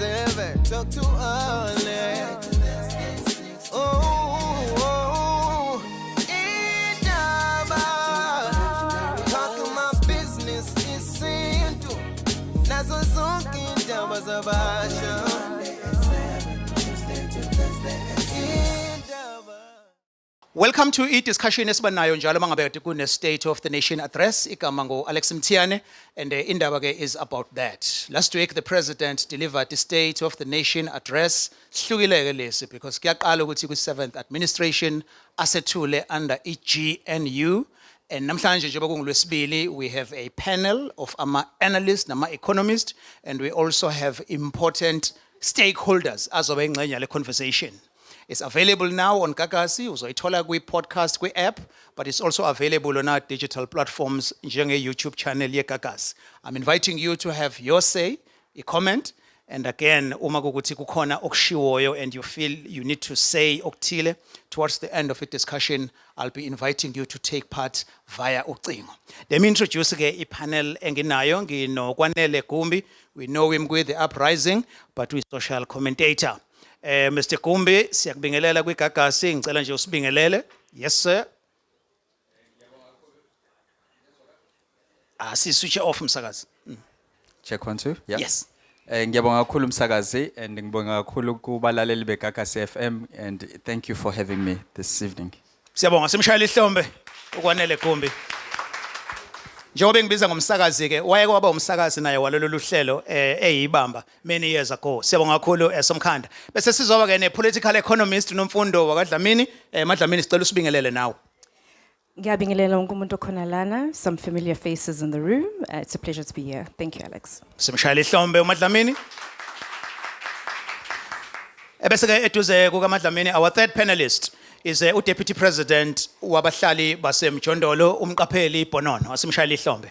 7, talk too early. Oh, indaba, talk my business isintu, nazo zonke indaba zabasha. Welcome to i-discussion esibanayo njalo mangabe kade kune State of the Nation address igama ngo Alex Mtiane and indaba ke is about that. Last week the president delivered the State of the Nation address. Sihlukileke lesi because kuyaqala ukuthi ku 7th administration asethule under iGNU and namhlanje njengoba kungolwesibili we have a panel of analysts nama economists and we also have important stakeholders azobe ingxenye le conversation. It's available now on Gagasi, uzoyithola kwi-podcast, kwi-app, but it's also available on our digital platforms, njenge-YouTube channel ye-Gagasi. I'm inviting you to have your say, a comment, and again, uma kukuthi kukhona okushiwoyo and you feel you need to say okuthile, towards the end of the discussion, I'll be inviting you to take part via ucingo. Let me introduce again a panel enginayo, ngino Kwanele Gumbi. We know him with the Uprising, but we're social commentator. Mr. Gumbi, siyakubingelela kwiGagasi, ngicela nje usibingelele. Yes sir. Switch off msakazi. Check 1 2. Yeah. Yes. Ngiyabonga kakhulu umsakazi and ngibonga kakhulu kubalaleli beGagasi FM and thank you for having me this evening. Siyabonga simshayela ihlombe uKwanele Gumbi. Njengoba ngibiza ngomsakazi ke wayeke waba umsakazi naye walolu luhlelo eyibamba many years ago. Siyabonga kakhulu Somkhanda. Bese sizoba ke ne political economist noMfundo wakwaDlamini. Madlamini sicela usibingelele nawe. Ngiyabingelela wonke umuntu okhona lana, some familiar faces in the room. It's a pleasure to be here. Thank you, Alex. Simshayela ihlombe uMadlamini. Bese ke eduze kukaMadlamini our third panelist is Deputy President wabahlali baseMjondolo umqapheli Bonono. Asimshayela ihlombe.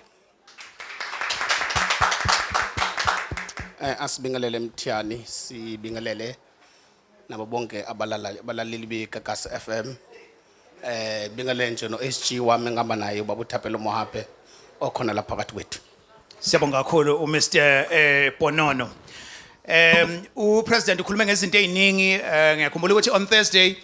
Asibingelele Mthiani, sibingelele nabo bonke abalaleli beGagasi FM. Bingelele nje no SG wami ngihamba naye ubaba uThapelo Mohape okhona lapha phakathi kwethu. Siyabonga kakhulu uMr Bonono. uPresident ukhulume ngezinto eziningi ngiyakhumbula ukuthi on Thursday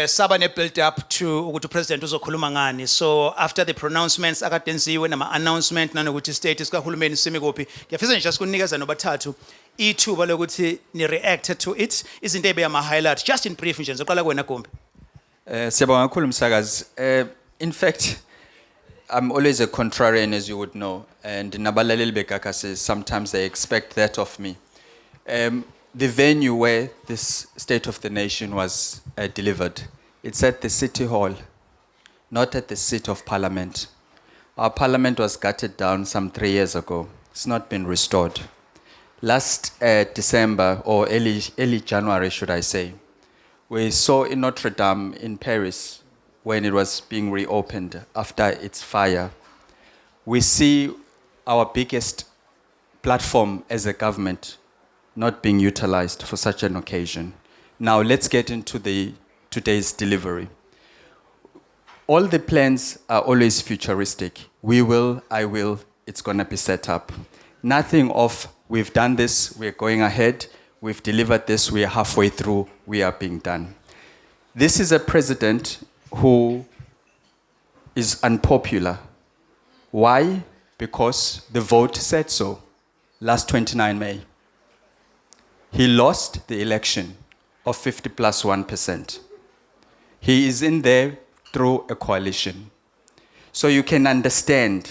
saba ne build up to ukuthi uPresident uzokhuluma ngani. So after the pronouncements akadenziwe nama announcement nanokuthi state sikahulumeni simi kuphi ngiyafisa nje sikunikeza nobathathu ithuba lokuthi ni react to it izinto ezibe ama highlight just in brief nje ngizoqala kuwena Gumbi. Siyabonga kakhulu umsakazi. In fact, I'm always a contrarian, as you would know, and nabalaleli beGagasi sometimes they expect that of me. The venue where this State of the Nation was delivered, it's at the City Hall, not at the seat of Parliament. Our Parliament was gutted down some 3 years ago. It's not been restored. Last December, or early January, should I say, we saw in Notre Dame in Paris, when it was being reopened after its fire, we see our biggest platform as a government not being utilized for such an occasion. Now let's get into today's delivery. All the plans are always futuristic. We will, I will, it's going to be set up. Nothing of, we've done this, we're going ahead, we've delivered this, we are halfway through, we are being done. This is a president who is unpopular. Why? Because the vote said so, last 29 May. He lost the election of 50+1%. He is in there through a coalition. So you can understand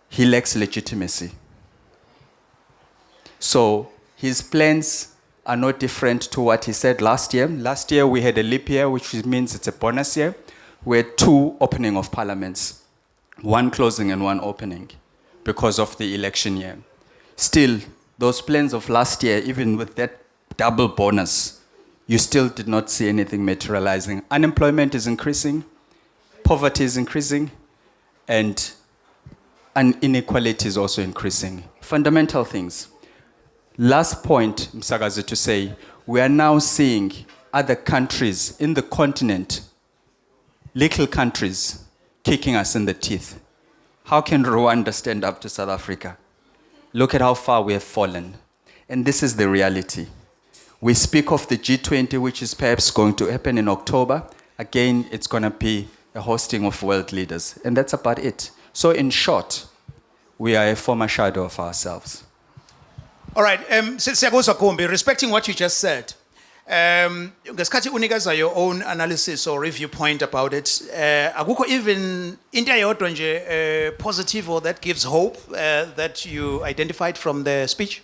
he lacks legitimacy. So his plans are not different to what he said last year. Last year we had a leap year, which means it's a bonus year. We had 2 opening of parliaments, 1 closing and 1 opening because of the election year. Still, those plans of last year, even with that double bonus, you still did not see anything materializing. Unemployment is increasing, poverty is increasing, and inequality is also increasing. Fundamental things. Last point, Msakazi, to say, we are now seeing other countries in the continent, little countries, kicking us in the teeth. How can Rwanda stand up to South Africa? Look at how far we have fallen. And this is the reality. We speak of the G20, which is perhaps going to happen in October. Again, it's going to be a hosting of world leaders. And that's about it. So in short, we are a former shadow of ourselves. All right, siyakuzwa Gumbi, respecting what you just said. Ngesikhathi unikeza your own analysis or review point about it, akukho even into eyodwa nje positive or that gives hope that you identified from the speech?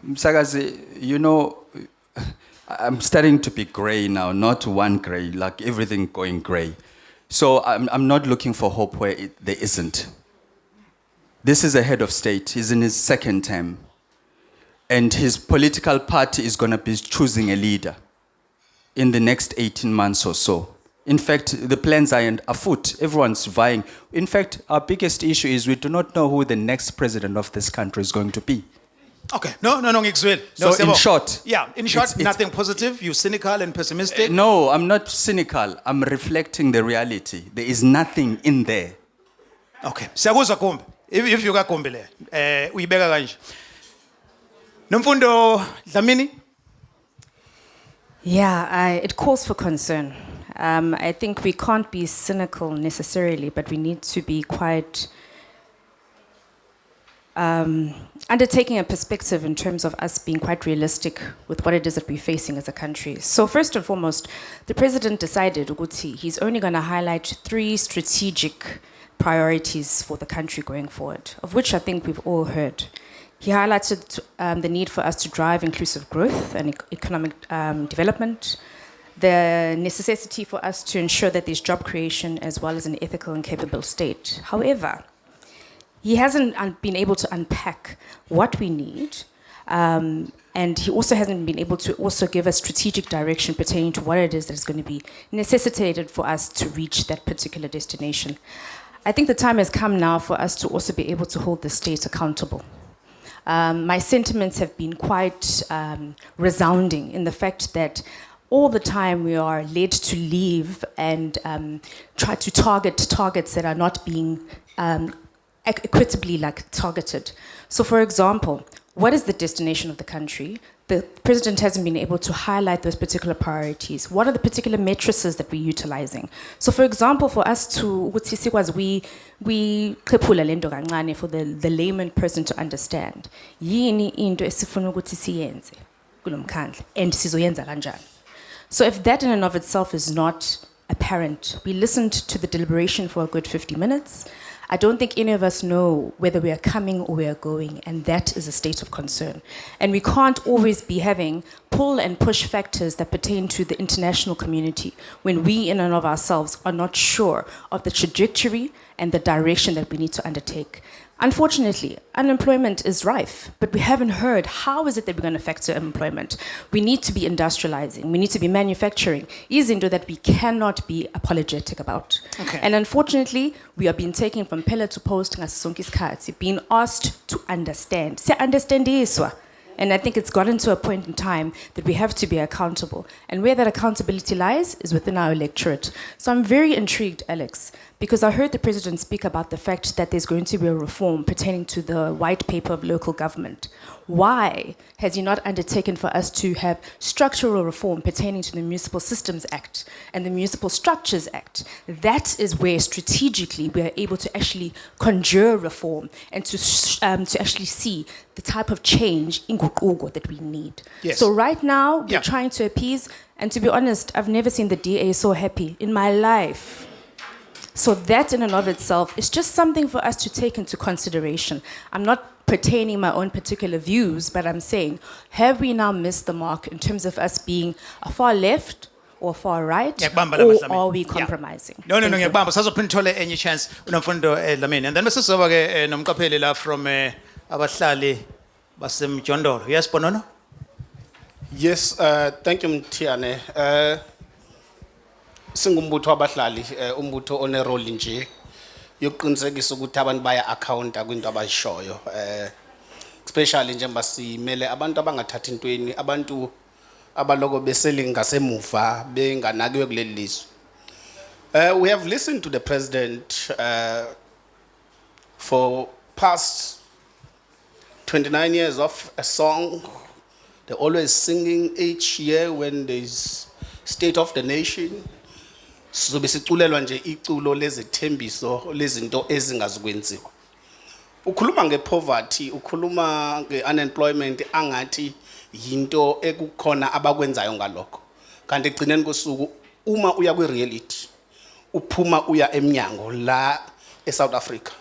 Msakazi, you know, I'm starting to be gray now, not one gray, like everything going gray. So I'm not looking for hope where there isn't. This is a head of state. He's in his second term. And his political party is going to be choosing a leader in the next 18 months or so. In fact, the plans are afoot. Everyone's vying. In fact, our biggest issue is we do not know who the next president of this country is going to be. Okay, no, ngikuzwile. So in short, yeah, in short, it's- nothing positive. You're cynical and pessimistic. No, I'm not cynical. I'm reflecting the reality. There is nothing in there. Okay, siyakuzwa Gumbi. If you got Gumbi le, uyibeka kanje. Nomfundo Dlamini? Yeah, it calls for concern. I think we can't be cynical necessarily, but we need to be quite undertaking a perspective in terms of us being quite realistic with what it is that we're facing as a country. So first and foremost, the president decided ukuthi he's only going to highlight 3 strategic priorities for the country going forward, of which I think we've all heard. He highlighted the need for us to drive inclusive growth and economic development, the necessity for us to ensure that there's job creation as well as an ethical and capable state. However, he hasn't been able to unpack what we need, and he also hasn't been able to also give us strategic direction pertaining to what it is that is going to be necessitated for us to reach that particular destination. I think the time has come now for us to also be able to hold the state accountable. My sentiments have been quite resounding in the fact that all the time we are led to leave and try to target targets that are not being equitably targeted. So for example, what is the destination of the country? The president hasn't been able to highlight those particular priorities. What are the particular matrices that we're utilizing? So for example, for us to, we qephula lento kancane for the layman person to understand. Yini into esifuna ukuthi siyenze kulomkhandla and sizoyenza kanjani? So if that in and of itself is not apparent, we listened to the deliberation for a good 50 minutes. I don't think any of us know whether we are coming or we are going, and that is a state of concern. And we can't always be having pull and push factors that pertain to the international community when we in and of ourselves are not sure of the trajectory and the direction that we need to undertake. Unfortunately, unemployment is rife, but we haven't heard how is it that we're going to factor employment. We need to be industrializing. We need to be manufacturing. Izinto that we cannot be apologetic about. Okay. And unfortunately, we are being taken from pillar to post, being asked to understand. Understandiswa. And I think it's gotten to a point in time that we have to be accountable. And where that accountability lies is within our electorate. So I'm very intrigued, Alex, because I heard the president speak about the fact that there's going to be a reform pertaining to the white paper of local government. Why has he not undertaken for us to have structural reform pertaining to the Municipal Systems Act and the Municipal Structures Act? That is where strategically we are able to actually conjure reform and to actually see the type of change in Gugugo that we need. Yes. So right now, we're Yeah. trying to appease, and to be honest, I've never seen the DA so happy in my life. So that in and of itself is just something for us to take into consideration. I'm not pertaining my own particular views, but I'm saying, have we now missed the mark in terms of us being a far left or far right, Ngiyakubamba la or Dlamini. are we Yeah. compromising? No, Thank you. ngiyakubamba. Sazophinde uthole enye chance unomfundo Dlamini. And then bese sizoba ke nomqapheli la from abahlali basemjondolo. Yes, Bonono? Yes, thank you Mthiane. Singumbutho wabahlali, umbutho one role nje yokuqinisekisa ukuthi abantu baya account kwinto abazishoyo. Especially njengoba simele abantu abangathatha intweni, abantu abaloko besele ngasemuva benganakiwe kuleli lizwe. We have listened to the president for past 29 years of a song. They're always singing each year when there's State of the Nation. Sizobe siculelwa nje iculo lezithembiso lezinto ezingazukwenziwa. Ukhuluma ngepoverty, ukhuluma ngeunemployment angathi yinto ekukhona abakwenzayo ngalokho. Kanti egcineni kosuku uma uya kwi-reality, uphuma uya eminyango la eSouth Africa,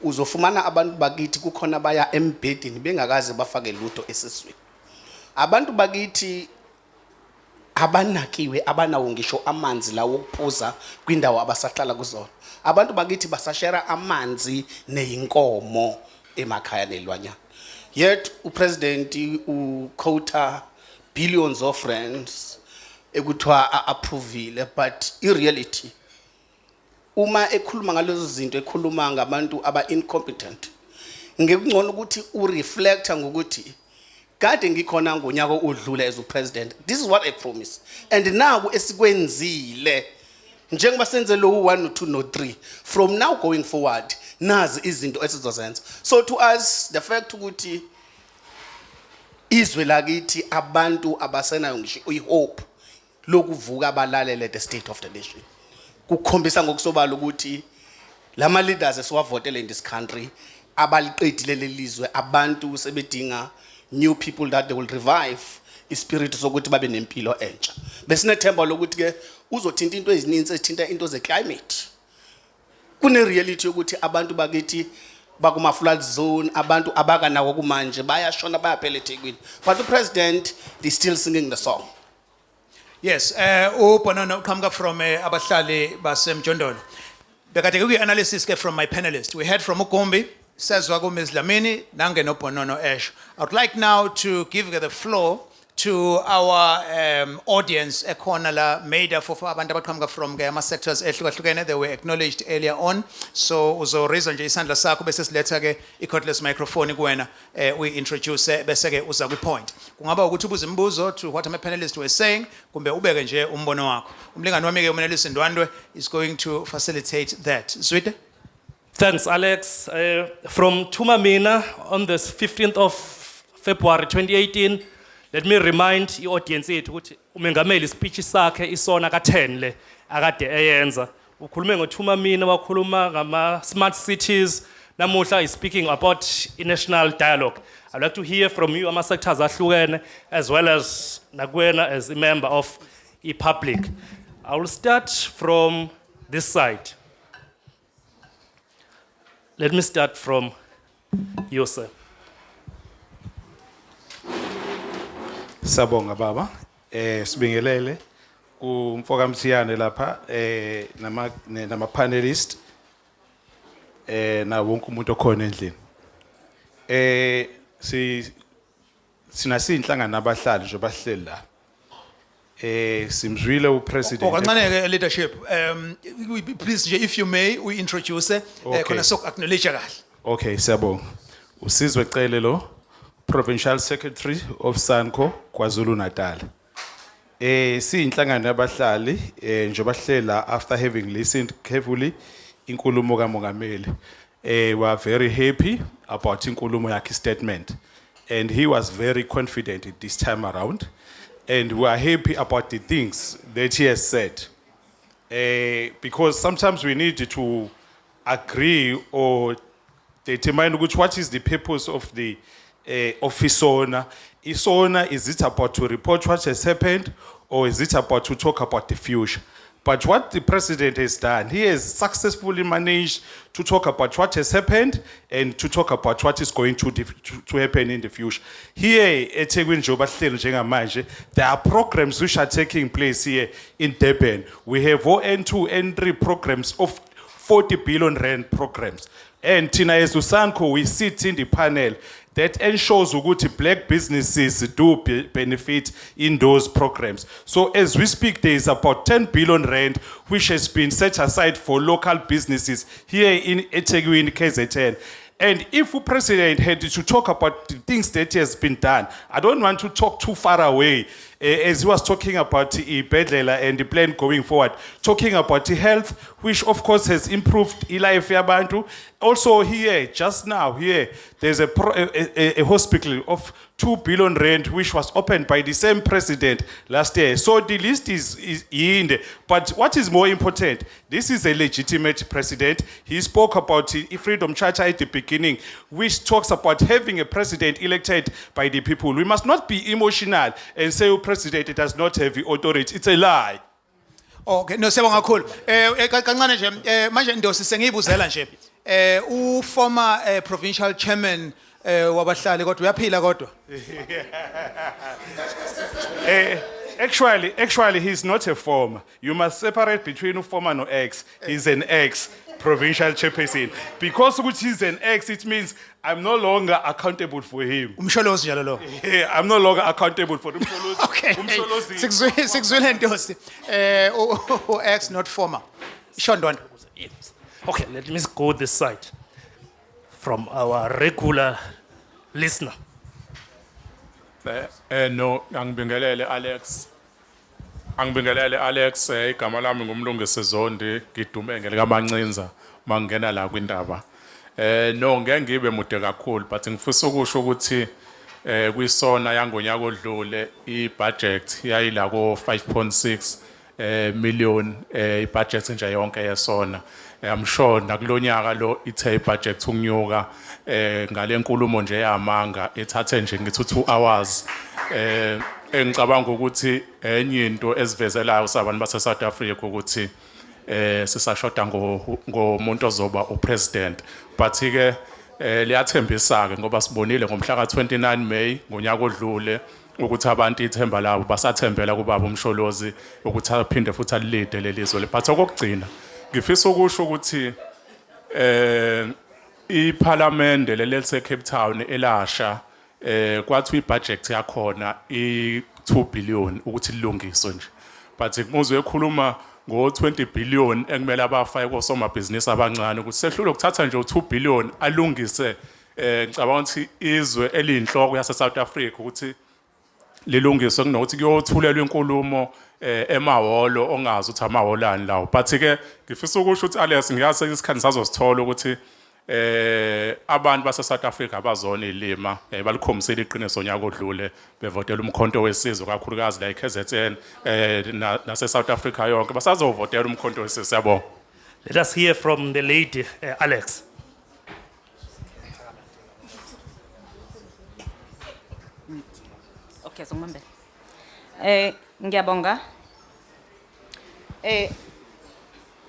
uzofumana abantu bakithi kukhona baya embedini bengakaze bafake lutho esiswini. Abantu bakithi abanakiwe, abanawo ngisho amanzi lawo okuphuza kwindawo abasahlala kuzona. Abantu bakithi basashera amanzi neyinkomo emakhaya nelwanyana. Yet upresident uquota billions of rands ekuthiwa approvile, but reality uma ekhuluma ngalezo zinto ekhuluma ngabantu aba incompetent, ngekungcono ukuthi ureflecta ngokuthi kade ngikhona ngonyaka odlule as upresident, this is what I promise, and now esikwenzile njengoba senze lo 1 no 2 no 3, from now going forward nazi izinto esizozenza. So to us the fact ukuthi izwe lakithi abantu abasenayo ngisho ihope lokuvuka abalalele the State of the Nation, kukhombisa ngokusobala ukuthi lama leaders esiwavotele in this country abaliqedile lelizwe, abantu sebedinga new people that they will revive ispirit sokuthi babe nempilo entsha. Besinethemba lokuthi ke uzothinta into ezininzi ezithinta into ze-climate. Kune reality yokuthi abantu bakithi bakuma flood zone, abantu abakanako kumanje bayashona bayaphela eThekwini, but the president is still singing the song. Yes, uBonono uqhamuka from abahlali baseMjondolo. Bekade kuyi-analysis ke from my panelists. We heard from uGumbi, sezwa kuMs Dlamini, nange noBonono esho. I would like now to give the floor to our audience ekhona la made up of abantu abaqhamuka from ke ama sectors ehlukahlukene. They were acknowledged earlier on, so uzoraise nje isandla sakho bese siletha ke i-cordless microphone kuwena we introduce bese ke uza kwi-point. Kungaba ukuthi ubuze imibuzo to what my panelists were saying kumbe ubeke nje umbono wakho. Umlingani wami ke uMnelisi Ndwandwe is going to facilitate that. Zwide? Thanks, Alex. From Tumamina on the 15th of February 2018, let me remind the audience ukuthi umengameli speech sakhe isona ka10 le akade eyenza. Ukhulume ngoThumamina, wakhuluma ngama smart cities. Namuhla is speaking about a national dialogue. I'd like to hear from you ama sectors ahlukene as well as nakwena as a member of ePublic. I will start from this side. Let me start from you, sir. Sabonga baba, sibingelele kumfoka Mthiyane lapha nama panelist na wonke umuntu okhona endlini. Sina sinhlangana nabahlali nje bahleli la. Simzwile upresident. Kancane ke leadership. Please nje if you may we introduce khona sok acknowledge kahle. Okay, siyabonga. Usizwe Cele lo, Provincial Secretary of SANCO KwaZulu Natal. Siyinhlangano yabahlali nje bahlela after having listened carefully inkulumo kaMongameli. We are very happy about inkulumo yakhe statement, and he was very confident this time around, and we are happy about the things that he has said. Because sometimes we need to agree or determine what is the purpose of the office owner. Is it about to report what has happened, or is it about to talk about the future? But what the president has done, he has successfully managed to talk about what has happened and to talk about what is going to happen in the future. Here at eThekwini Jobahleli njengamanje, there are programs which are taking place here in Durban. We have N2, N3 programs of 40 billion rand programs. And Tina as SANCO, we sit in the panel that ensures ukuthi black businesses do benefit in those programs. So as we speak, there is about 10 billion rand which has been set aside for local businesses here in eThekwini, KZN. And if the president had to talk about the things that has been done, I don't want to talk too far away. as he was talking about Bedlela and the plan going forward, talking about the health, which of course has improved life yabantu. Also here, just now here, there's a hospital of 2 billion rand, which was opened by the same president last year. So the list is in there. But what is more important, this is a legitimate president. He spoke about the Freedom Charter at the beginning, which talks about having a president elected by the people. We must not be emotional and say, oh, president does not have the authority. It's a lie. Okay, no siyabonga kakhulu. Kancane nje manje Ndosi sengiyibuzela nje. Former provincial chairman wabahlali kodwa uyaphila kodwa. Actually, he's not a former. You must separate between a former and ex. He's an ex-provincial chairperson. Because he's an ex, it means I'm no longer accountable for him. Umsholozi njalo lo. I'm no longer accountable for him. Okay. Sikuzwile Ndosi. Ex not former. Shondwana. Yes. Okay, let me go this side from our regular listener. No, angibingelele Alex. Angibingelele Alex, igama lami ngumlungisi Zondi, ngidume ngelika Mancinza mangena la kwindaba. No, ngeke ngibe mude kakhulu, but ngifisa ukusho ukuthi kwisona yangonyaka odlule ibudget yayila ko 5.6 million ibudget nje yonke yesona. I'm sure nakulonyaka lo ithe budget ukunyuka ngale nkulumo nje yamanga ethathe nje ngithi 2 hours engicabanga ukuthi enye into esivezelayo sabantu base South Africa ukuthi sisashoda ngomuntu ozoba upresident but ke liyathembisa ke ngoba sibonile ngomhla ka 29 May ngonyaka odlule ukuthi abantu ithemba labo basathembela kubaba uMsholozi ukuthi aphinde futhi alilide lelizwe but okugcina ngifisa ukusho ukuthi iParliament lelise Cape Town elasha kwathi ibudget yakhona i2 billion ukuthi lilungiswe nje but kumuzwe ekhuluma ngo20 billion ekumele abafake kosomabhizinisi abancane ukuthi sehlule ukuthatha nje u2 billion alungise ngicabanga ukuthi izwe eliyinhloko yase South Africa ukuthi lilungiswe kunokuthi kuyothulelwa inkulumo emahholo ongazi ukuthi amahholani lawo but ke ngifisa ukusho ukuthi Alex ngiyazi isikhathi sazosithola ukuthi abantu base South Africa abazona ilima balikhomisela iqiniso nyaka odlule bevotela umkhonto wesizwe kakhulukazi la eKZN nase South Africa yonke basazovotela umkhonto wesizwe siyabonga. Let us hear from the lady, Alex. Okay, so ngibambe. Ngiyabonga.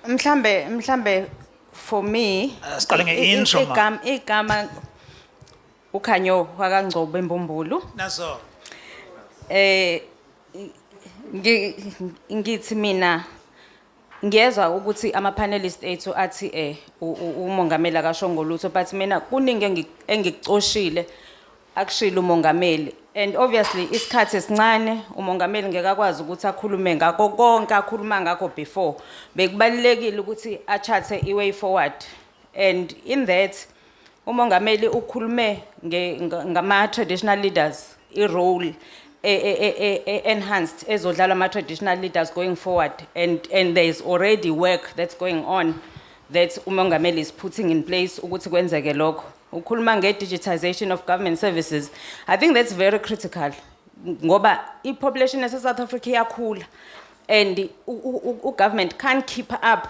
Mhlambe for me Siqale nge-intro ma. igama uKhanyo wakangcobo embumbulu. Naso. Ngithi mina ngiyezwa ukuthi ama panelist ethu athi umongameli akasho ngolutho but mina kuningi engikucoshile akushila umongameli and obviously isikhathi esincane umongameli ngeke akwazi ukuthi akhulume ngakho konke akhuluma ngakho before bekubalekile ukuthi achathe iway forward and in that umongameli ukhulume ngama traditional leaders irole enhanced ezodlala ama traditional leaders going forward and there is already work that's going on that umongameli is putting in place ukuthi kwenzeke lokho ukhuluma nge-digitization of government services. I think that's very critical ngoba i-population yase South Africa iyakhula and government can't keep up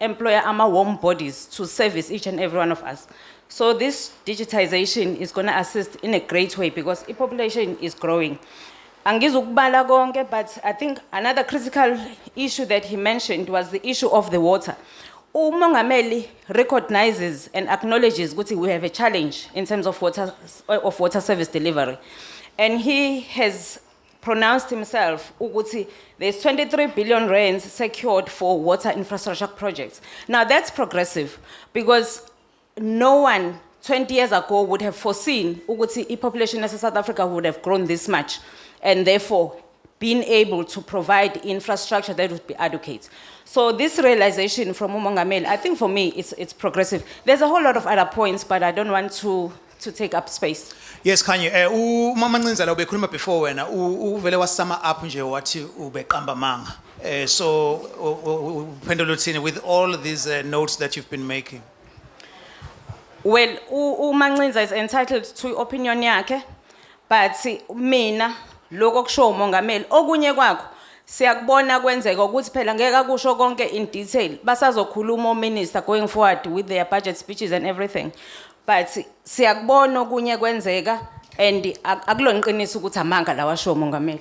employer ama-warm bodies to service each and every one of us. So this digitization is going to assist in a great way because the population is growing. Angizukubala konke, but I think another critical issue that he mentioned was the issue of the water. Umongameli recognizes and acknowledges that we have a challenge in terms of water service delivery. And he has pronounced himself ukuthi there's 23 billion rands secured for water infrastructure projects. Now that's progressive because no one 20 years ago would have foreseen ukuthi the population of South Africa would have grown this much and therefore been able to provide infrastructure that would be adequate. So this realization from Umongameli, I think for me it's progressive. There's a whole lot of other points, but I don't want to to take up space. Yes, Kanye. Umama Ncinza la ubekhuluma before wena uvele wasama up nje wathi ubeqamba manga. So uphendula uthini with all these notes that you've been making? Well, uMancinza is entitled to opinion yakhe, but mina lokho kusho umongameli okunye kwakho siyakubona kwenzeka ukuthi phela ngeke akusho konke in detail basazokhuluma ominister going forward with their budget speeches and everything, but siyakubona okunye kwenzeka and akuloniqiniso ukuthi amanga lawa asho umongameli.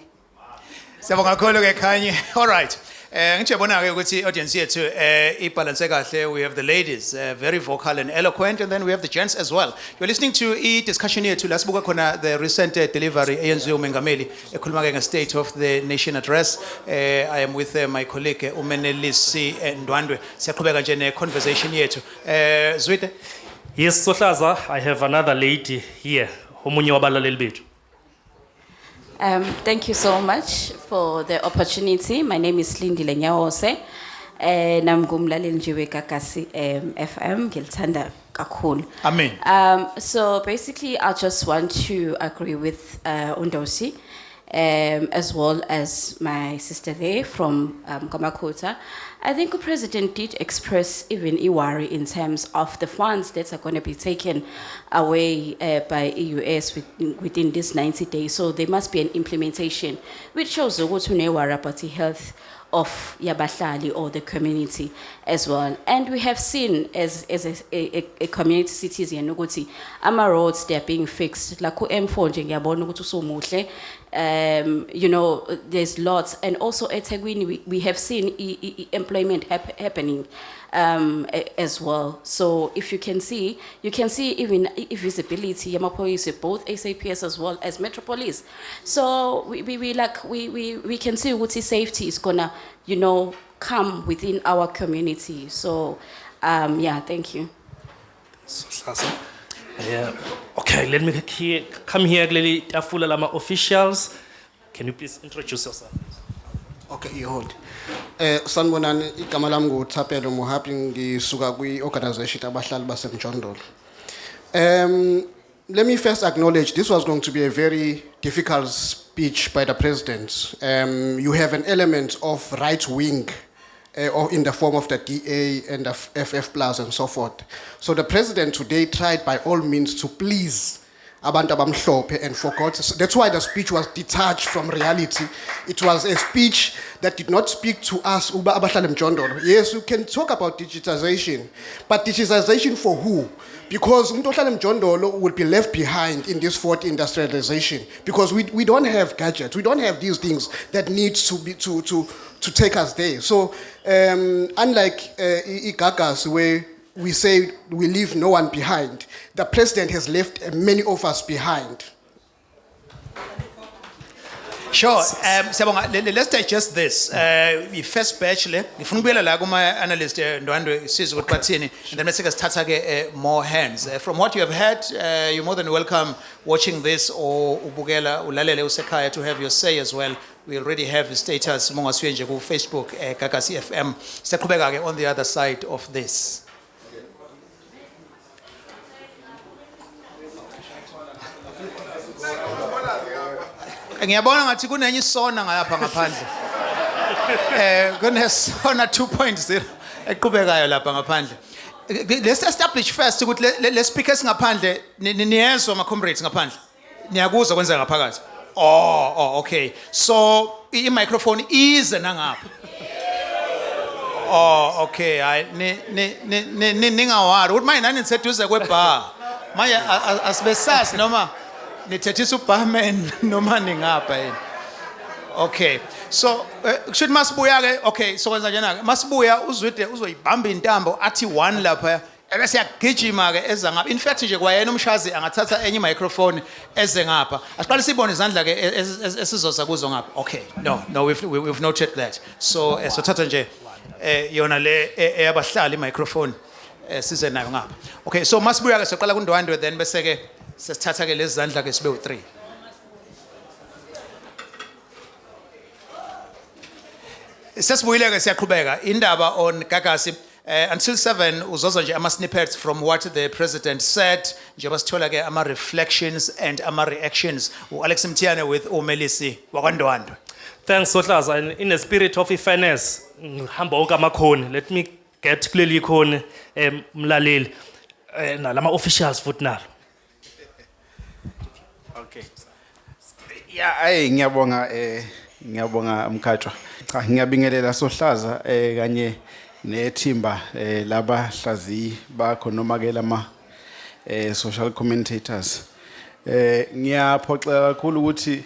Siyabonga kakhulu ke Kanye. All right. Ngithi yabona ke ukuthi audience yethu ibalance kahle. We have the ladies very vocal and eloquent, and then we have the gents as well. You're listening to discussion yethu la sibuka khona the recent delivery eyenziwe uMengameli ekhuluma ke nge-State of the Nation address. I am with my colleague uMenelisi Ndwandwe. Siyaqhubeka nje ne-conversation yethu. Zwide. Yes, Sohlaza, I have another lady here. Omunye wabalaleli bethu. Thank you so much for the opportunity. My name is Lindile Nyawose, and I'm ngumlaleli nje weGagasi FM. Ngilithanda kakhulu. Amen. So basically, I just want to agree with Undosi, as well as my sister there from Kamakota. I think the president did express even worry in terms of the funds that are going to be taken away by EUS within this 90 days. So there must be an implementation, which shows what we know about the health of Yabahlali or the community as well. And we have seen as a community citizen, ama roads, they are being fixed. Like M4, you know, there's lots. And also at Tegwini, we have seen employment happening as well. So if you can see even visibility, Yamapolis, both SAPS as well as Metropolis. So we can see what safety is gonna, you know, come within our community. So yeah, thank you. Yeah. Okay, let me come here, Gleli Tafula Lama officials. Can you please introduce yourself? Okay, you hold. Sanibonani, igama lami nguThapelo Mohapi ngisuka kwi-organization abahlali baseMjondolo. Let me first acknowledge this was going to be a very difficult speech by the president. You have an element of right wing or in the form of the DA and the FF Plus and so forth. So the president today tried by all means to please abantu abamhlophe and forgot. So that's why the speech was detached from reality. It was a speech that did not speak to us, Uba Abahlali Mjondolo. Yes, you can talk about digitization, but digitization for who? Because umuntu ohlala eMjondolo will be left behind in this fourth industrialization because we don't have gadgets, we don't have these things that need to be to take us there. So unlike Igagas where we say we leave no one behind, the president has left many of us behind. Sure. Siyabonga, let's digest this. First batch le, ngifuna ukubuyela la kuma analyst Ndwandwe sizwe ukuthi bathini, and then bese sithatha ke more hands. From what you have heard, you're more than welcome watching this or ubukela ulalele usekhaya to have your say as well. We already have the status mongasiwe nje ku Facebook Gagasi FM. Siyaqhubeka ke on the other side of this. Ngiyabona ngathi kunenye isona ngapha ngaphandle. Kunesona 2.0 eqhubekayo lapha ngaphandle. Let's establish first ukuthi le speakers ngaphandle niyezwa ama comrades ngaphandle. Niyakuzwa kwenzeka ngaphakathi. Oh, okay. So i-microphone ize nangapha. Oh, okay. Hayi ningawari. Uthi manje nani niseduze kwebar. Manje asibesasi noma nithethisa ubarman noma ningapha yini. Okay. So should masibuya ke okay so kwenza njena ke masibuya uzwide uzoyibamba intambo athi 1 lapha ebese yagijima ke eza ngapha. In fact nje kwayena umshazi angathatha enye microphone eze ngapha. Asiqale sibone izandla ke esizoza kuzo ngapha. Okay. No we've noted that. So thatha nje yona le eyabahlali microphone size nayo ngapha. Okay, so masibuya ke soqala kuNdwandwe then bese ke sesithatha ke lezi zandla ke sibe u3. Sesibuyile ke siyaqhubeka indaba on Gagasi. Until 7, uzoza nje ama-snippets from what the president said. Njengoba sithola ke ama-reflections and ama-reactions. U-Alex Mtiane with uMelisi wakwaNdwandwe. Thanks, Sohlaza. And in the spirit of fairness, ngihamba wonke amakhoni. Let me get clearly ikhoni mlaleli nalama officials futhi nalo. Okay. Yeah, ngiyabonga Mkhatshwa. Cha ngiyabingelela Sohlaza kanye nethimba laba hlaziyi bakho noma ke lama social commentators. Ngiyaphoxeka kakhulu ukuthi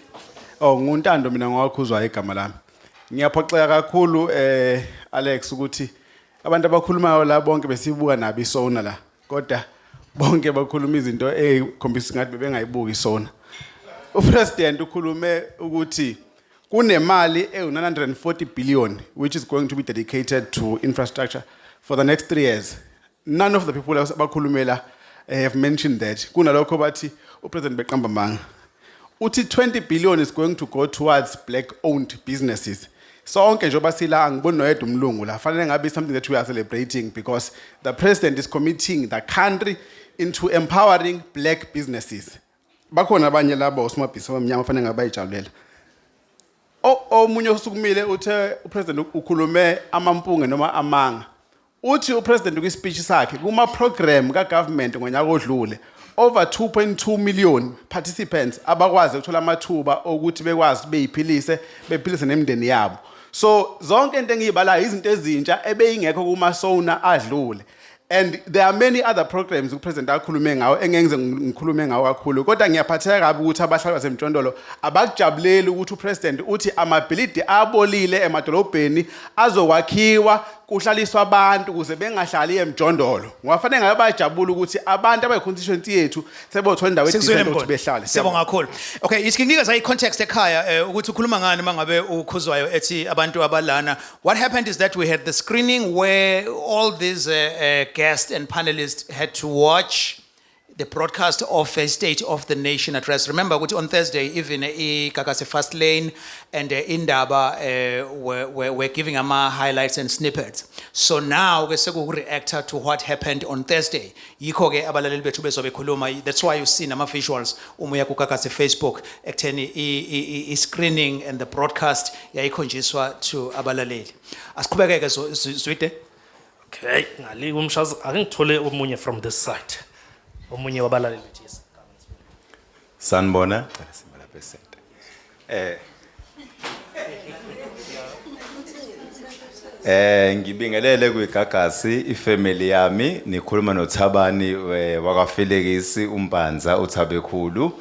nguNtando mina ngowakhuzwa igama lami. Ngiyaphoxeka kakhulu Alex ukuthi abantu abakhulumayo la bonke besibuka nabi isona la. Kodwa bonke bakhuluma izinto ezikhombisa ngathi bebengayibuki isona. UPresident ukhulume ukuthi kunemali e-940 billion which is going to be dedicated to infrastructure for the next 3 years. None of the people abakhulumela have mentioned that. Kunalokho bathi uPresident beqamba manga. Uthi 20 billion is going to go towards black-owned businesses. Sonke njengoba sila angiboni noyedwa umlungu la. Fanele ngabe something that we are celebrating because the president is committing the country into empowering black businesses. Bakhona abanye labo osomabhizinisi abamnyama fanele ngabe bayijabulela. Omunye osukumile uthe upresident ukhulume amampunge noma amanga. Uthi upresident kwispeech sakhe kuma program ka government ngonyaka odlule over 2.2 million participants abakwazi ukuthola amathuba ukuthi bekwazi beyiphilise bephilise nemindeni yabo. So zonke into engiyibala izinto ezintsha ebeyingekho kuma sona adlule. And there are many other programs uPresident akhulume ngawo engeke ngikhulume ngawo kakhulu kodwa ngiyaphatheka kabi ukuthi abahlali basemjondolo abakujabuleli ukuthi uPresident uthi amabhilidi abolile emadolobheni azokwakhiwa kuhlaliswa abantu ukuze bengahlali emjondolo. Ngofanele ngabe bayajabula ukuthi abantu abayiconstituency yethu sebothola indawo edisela ukuthi behlale. Siyabonga kakhulu. Okay, isikinika i-context ekhaya ukuthi ukhuluma ngani mangabe ukhuzwayo ethi abantu abalana. What happened is that we had the screening where all these guests and panelists had to watch the broadcast of a State of the Nation address. Remember, on Thursday, even Kakase Fast Lane and Indaba were giving highlights and snippets. So now we react to what happened on Thursday. That's why you see nama visuals umuya kukakase Facebook ekteni screening and the broadcast yayikhonjiswa to abalaleli. Asiqhubekeke Zwide. Okay, ngali umshazi akengithole omunye from this side. Omunye wabalaleli yes. Sanibona. Ngibingelele kuIgagasi ifamily yami nikhuluma noThabani wakaFelekisi uMpanza uThabekhulu.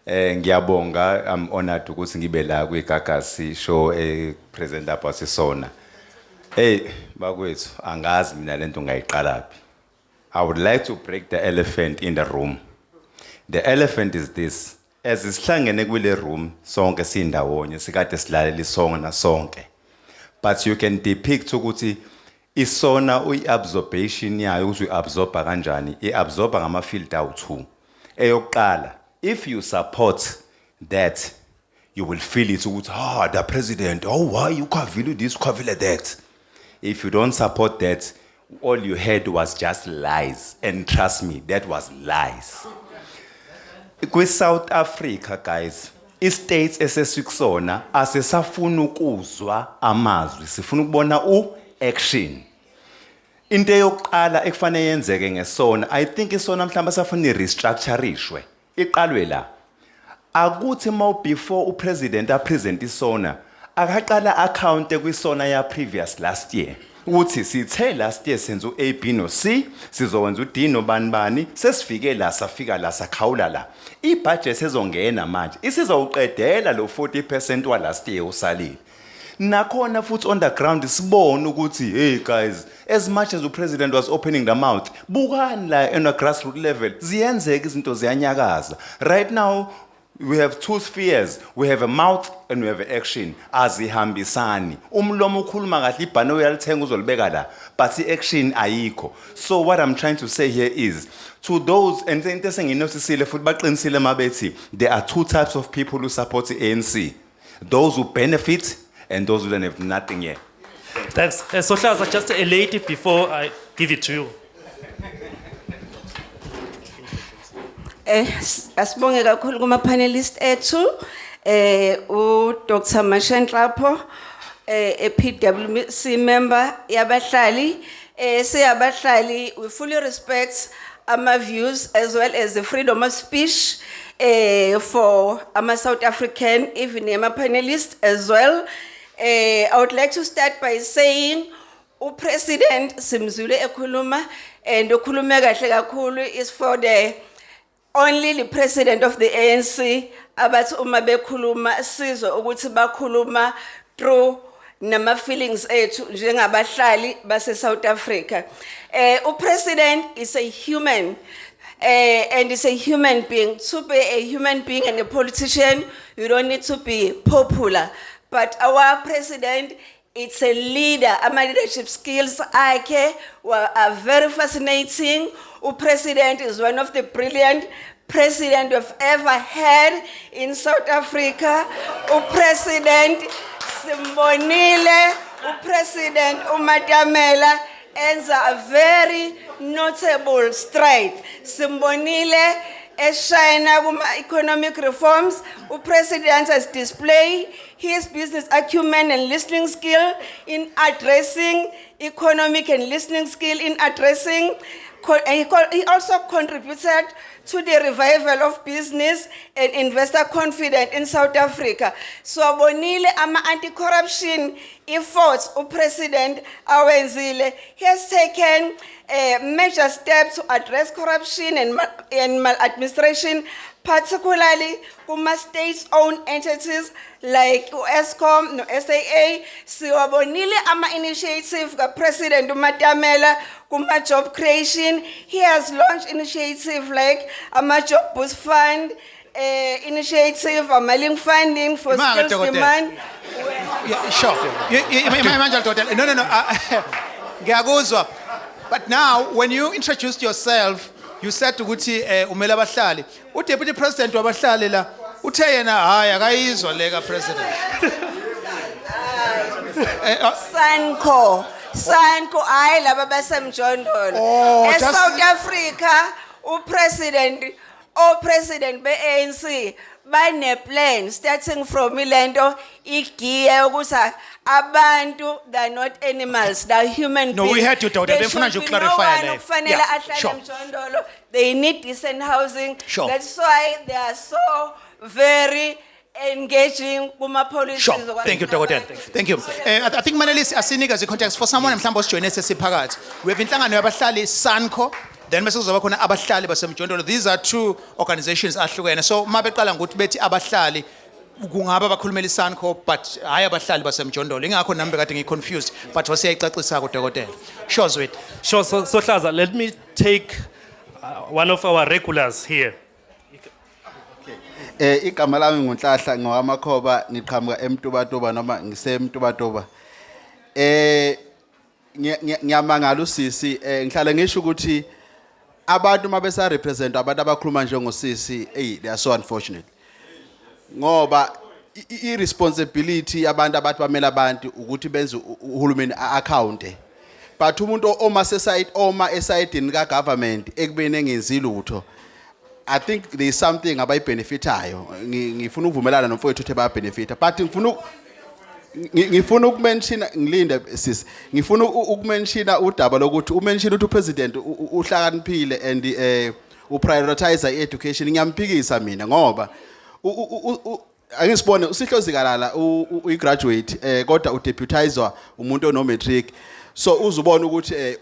Ngiyabonga I'm honored ukuthi ngibe la kuIgagasi show President lapha sisona. Bakwethu angazi mina lento ngayiqalapi. I would like to break the elephant in the room. The elephant is this. As isihlangene kule room sonke sindawonye sikade silalela isonga na sonke. But you can depict ukuthi isona uyiabsorption yayo ukuthi uyiabsorba kanjani. Iabsorba ngama filter awu2. Eyokuqala, if you support that you will feel it ukuthi the president why you khavile this khavile that. If you don't support that, all you heard was just lies. And trust me, that was lies. With South Africa, guys, i-states esesikusona asesafuna ukuzwa amazwi, sifuna ukubona action. Into yokuqala ekufanele yenzeke ngesona, I think isona mhlawumbe asafuna restructurishwe. Iqalwe la. Akuthi before upresident apresent isona, akaqala account kwisona ya previous last year. Uthi sithe last year senze uA B no C sizokwenza uD no bani sesifike la safika la sakhawula la ibudget sezongena manje isizowuqedela lo 40% wa last year usalile nakhona futhi on the ground sibone ukuthi hey guys as much as the president was opening the mouth bukani la on a grassroots level ziyenzeka izinto ziyanyakaza right now. We have two spheres. We have a mouth and we have action. Azihambisani. Umlomo ukhuluma kahle ibhano uyalithenga uzolibeka la. But action ayikho. So what I'm trying to say here is to those and into esenginotisile futhi baqinisile mabethi there are two types of people who support the ANC. Those who benefit and those who don't have nothing yet. Thanks. Sohlaza, just a lady before I give it to you. Asibonge kakhulu kuma panelist ethu Dr. Mashentrapo PwC member yabahlali siyabahlali we fully respect our views as well as the freedom of speech for South African even panelist as well. I would like to start by saying President Simzule ekhuluma and ukhulume kahle kakhulu is for the only the president of the ANC abathi uma bekhuluma sizwe ukuthi bakhuluma through nama feelings ethu njengabahlali base South Africa. President is a human and is a human being. To be a human being and a politician, you don't need to be popular. But our president, it's a leader. Our leadership skills are very fascinating. Our president is one of the brilliant president we've ever had in South Africa. Our president Simbonile, our president Umatamela, ends a very notable stride. Simbonile China economic reforms, the president has displayed his business acumen and listening skill in addressing economic and listening skill in addressing. He also contributed to the revival of business and investor confidence in South Africa. So bonile ama anti-corruption efforts President awenzile, he has taken major steps to address corruption and maladministration, particularly kuma state-owned entities like Eskom, SAA. Siwabonile ama initiative ka President Matamela kuma job creation. He has launched initiative like ama job boost fund, initiative amaling funding for skills demand. Yeah, sure. No. Ngiyakuzwa. But now, when you introduced yourself, you said ukuthi umele abahlali. Deputy President wabahlali la uthe yena hayi akayizwa leka president. Sanko hayi laba basemjondolo. South Africa president be-ANC bane plan starting from ilento igiye ukuthi abantu, they're not animals, they're human beings. No, we had to do that. Befuna nje clarify le. Yeah, sure. They need decent housing. Sure. That's why they are so very engaging kuma policies. Sure. Thank you, Dr. Thank you. I think Manelisi asinika the context for someone mhlawumbeosijoyine sesiphakathi. We have inhlangano yabahlali Sanco. Then bese kuzoba khona abahlali basemjondolo. These are two organizations ahlukene. So mabeqala ngokuthi bethi abahlali kungaba bakhulumela iSanco but hayi abahlali basemjondolo. Ingakho nami bekade ngiconfused but wasiyayicacisa ku Dr. Sure Zwet. Sure, Sohlaza, let me take one of our regulars here. Igama lami nguNhlahla ngowamakhoba niqhamuka eMtubatoba noma ngiseMtubatoba. Ngiyamangala usisi ngihlala ngisho ukuthi abantu mabesa represent abantu abakhuluma njengosisi they are so unfortunate. Ngoba irresponsibility yabantu abathi bamela abantu ukuthi benze uhulumeni account. But umuntu oma esayidini ka government ekubeni engenzi lutho. I think there is something abayibenefitayo. Ngifuna ukuvumelana nomfowethu ukuthi bayabenefita but ngifuna ukumention ngilinde sis. Ngifuna ukumention udaba lokuthi umention ukuthi upresident uhlakaniphile and uprioritize education. Ngiyamphikisa mina ngoba angisibone uSihlozi Kalala ugraduate kodwa udeputizwa umuntu ono matric. So uzubona ukuthi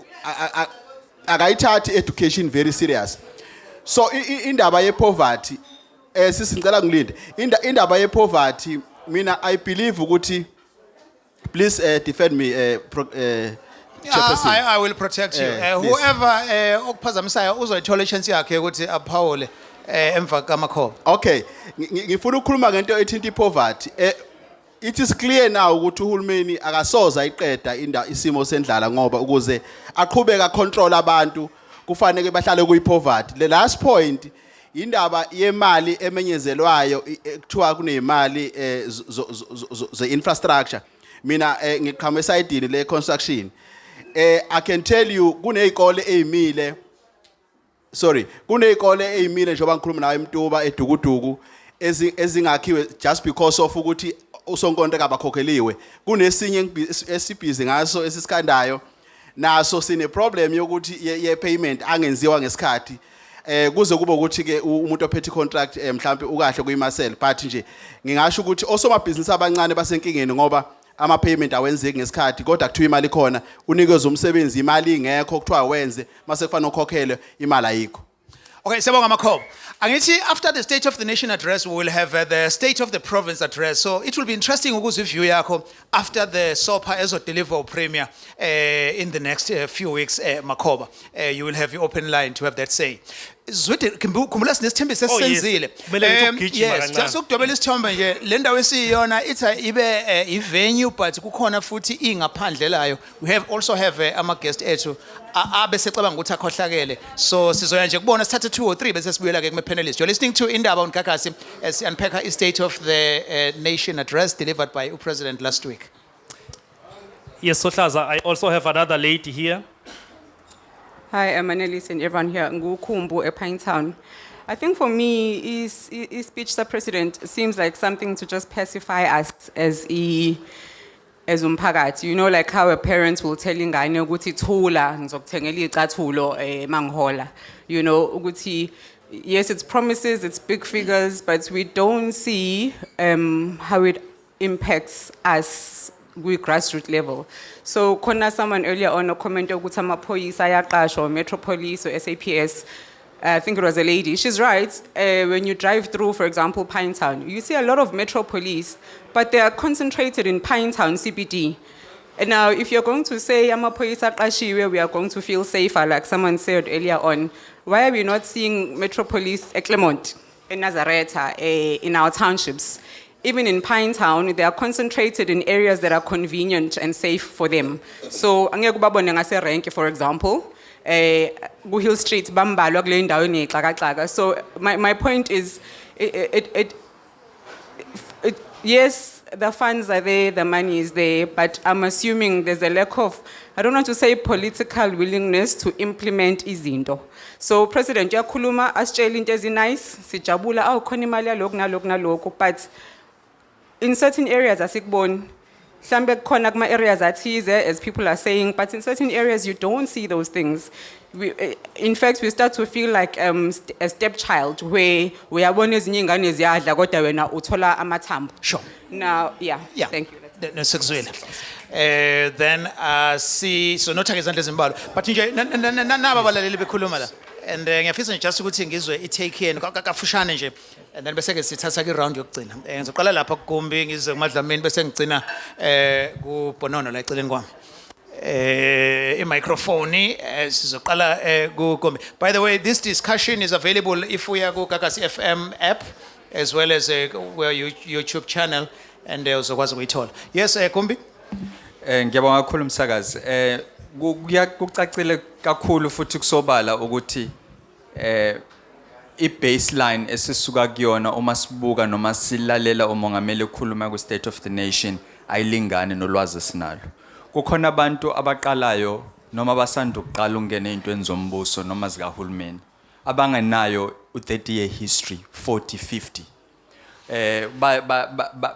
akayithathi education very serious. So indaba ye poverty sisicela ngilinde indaba ye poverty mina I believe ukuthi please defend me I will protect you. Whoever okuphazamisayo uzoyithola chance yakhe ukuthi aphawule emva kamakhoba. Okay, ngifuna ukukhuluma ngento ethinta poverty. It is clear now ukuthi uhulumeni akasoza iqeda isimo sendlala ngoba ukuze aqhubeka control abantu kufanele bahlale kuyipoverty. The last point indaba yemali emenyezelwayo ekuthiwa kunemali ze infrastructure. mina ngiqhamuka esayidini le construction. I can tell you kunezikole ezimile. Sorry, kunezikole ezimile njengoba ngikhuluma nawe eMtuba edukuduku ezingakhiwe just because of ukuthi usonkontraka abakhokheliwe. Kunesinye esibhizi ngaso esisikhandayo naso sine problem yokuthi ye payment angenziwa ngesikhathi. Kuze kube ukuthi ke umuntu ophethe contract mhlambe ukahle kuyimasel but nje ngingasho ukuthi osomabhizinisi abancane basenkingeni ngoba ama payment awenzeki ngesikhathi kodwa kuthiwa imali khona unikezwe umsebenzi imali ingekho kuthiwa wenze mase kufanele ukhokhele imali ayikho. Okay, Siyabonga Makhoba. Angithi after the State of the Nation address, we will have the State of the Province address. So it will be interesting ukuzwa iview yakho after the SOPA deliver premier in the next few weeks, Makhoba. You will have your open line to have that say. Zwide khumbula sinesithembe sesenzile. Yes, just ukudobela isithombe nje le ndawo esiyona ithi ibe i-venue but kukhona futhi ingaphandle layo. We have also have ama guest ethu abese cabanga ukuthi akhohlakele. So sizoya nje kubona sithathe 2 or 3 bese sibuyela ke kuma panelists. You're listening to Indaba uNkakasi as unpack a State of the Nation address delivered by President last week. Yes, Sohlaza, I also have another lady here. Hi, I'm Annalise and everyone here. Ngukumbu at Pinetown. I think for me, his speech, Sir President, seems like something to just pacify us as umphakathi. You know, like how a parent will tell ingane ukuthi thula ngizokuthengela icathulo manghola. You know, ukuthi yes, it's promises, it's big figures, but we don't see how it impacts us with grassroots level. So, kona someone earlier on a comment ukuthi amaphoyisa ayaqashwa, Metropolis or SAPS. I think it was a lady. She's right. When you drive through, for example, Pinetown, you see a lot of Metro Police, but they are concentrated in Pinetown CBD. And now, if you're going to say amaphoyisa aqashiwe, we are going to feel safer, like someone said earlier on, why are we not seeing Metro Police at Clermont, in Nazareta, in our townships? Even in Pinetown, they are concentrated in areas that are convenient and safe for them. So, angeke ubabone ngase rank, for example, Hill Street, bambalwa kule ndawo nexakaxaka. So, my point is, yes, the funds are there, the money is there, but I'm assuming there's a lack of, I don't want to say political willingness to implement izinto. So, President, yakhuluma asitshela into ezinice, sijabula awu khona imali yalokhu nalokhu nalokhu, but in certain areas, asikuboni. Mhlambe kukhona kuma areas athize, as people are saying, but in certain areas you don't see those things. In fact, we start to feel like a stepchild where we are one ezinye ingane ziyadla kodwa wena uthola amathambo. Sure. Now, yeah. Thank you. Then see, so not izandla ezimbalwa. But nje naba abalaleli bekhuluma la. And ngiyafisa just ukuthi ngizwe i-take in kafushane nje and then bese ke sithatha ke round yokugcina. Ngizoqala lapha kuGumbi ngize kuMadlamini bese ngicina kuBonono la eceleni kwami. I-microphone sizoqala kuGumbi. By the way, this discussion is available if we are kuGagasi FM app as well as where YouTube channel and uzokwazi ukuyithola. Yes, Gumbi. Ngiyabonga kakhulu umsakazi. Kucacile kakhulu futhi kusobala ukuthi i-baseline esisuka kuyona uma sibuka noma silalela umongameli ekhuluma ku State of the Nation ayilingane nolwazi sinalo. Kukhona abantu abaqalayo noma basanda ukuqala ungena ezintweni zombuso noma zikahulumeni abangenayo u-30-year history 40-50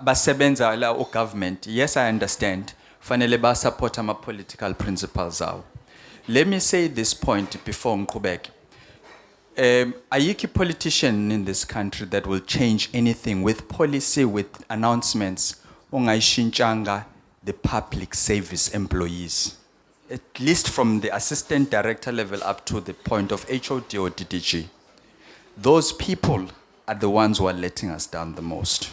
basebenza la government. Yes, I understand. Fanele ba support ama political principles awo. Let me say this point before ngiqhubeke. Ayikho politician in this country that will change anything with policy, with announcements ongayishintshanga the public service employees. At least from the assistant director level up to the point of HOD or DDG. Those people are the ones who are letting us down the most.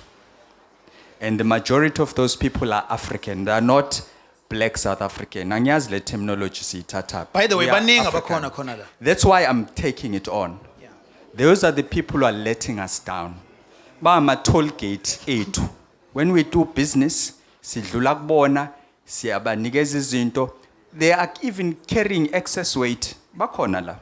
And the majority of those people are African. They are not black South African. Angiyazi le terminology siyithatha. By the way, baningi abakhona khona la. That's why I'm taking it on. Yeah. Those are the people who are letting us down. Ba ama toll gate ethu. When we do business, sidlula kubona, siyabanikeza izinto. They are even carrying excess weight. Bakhona la.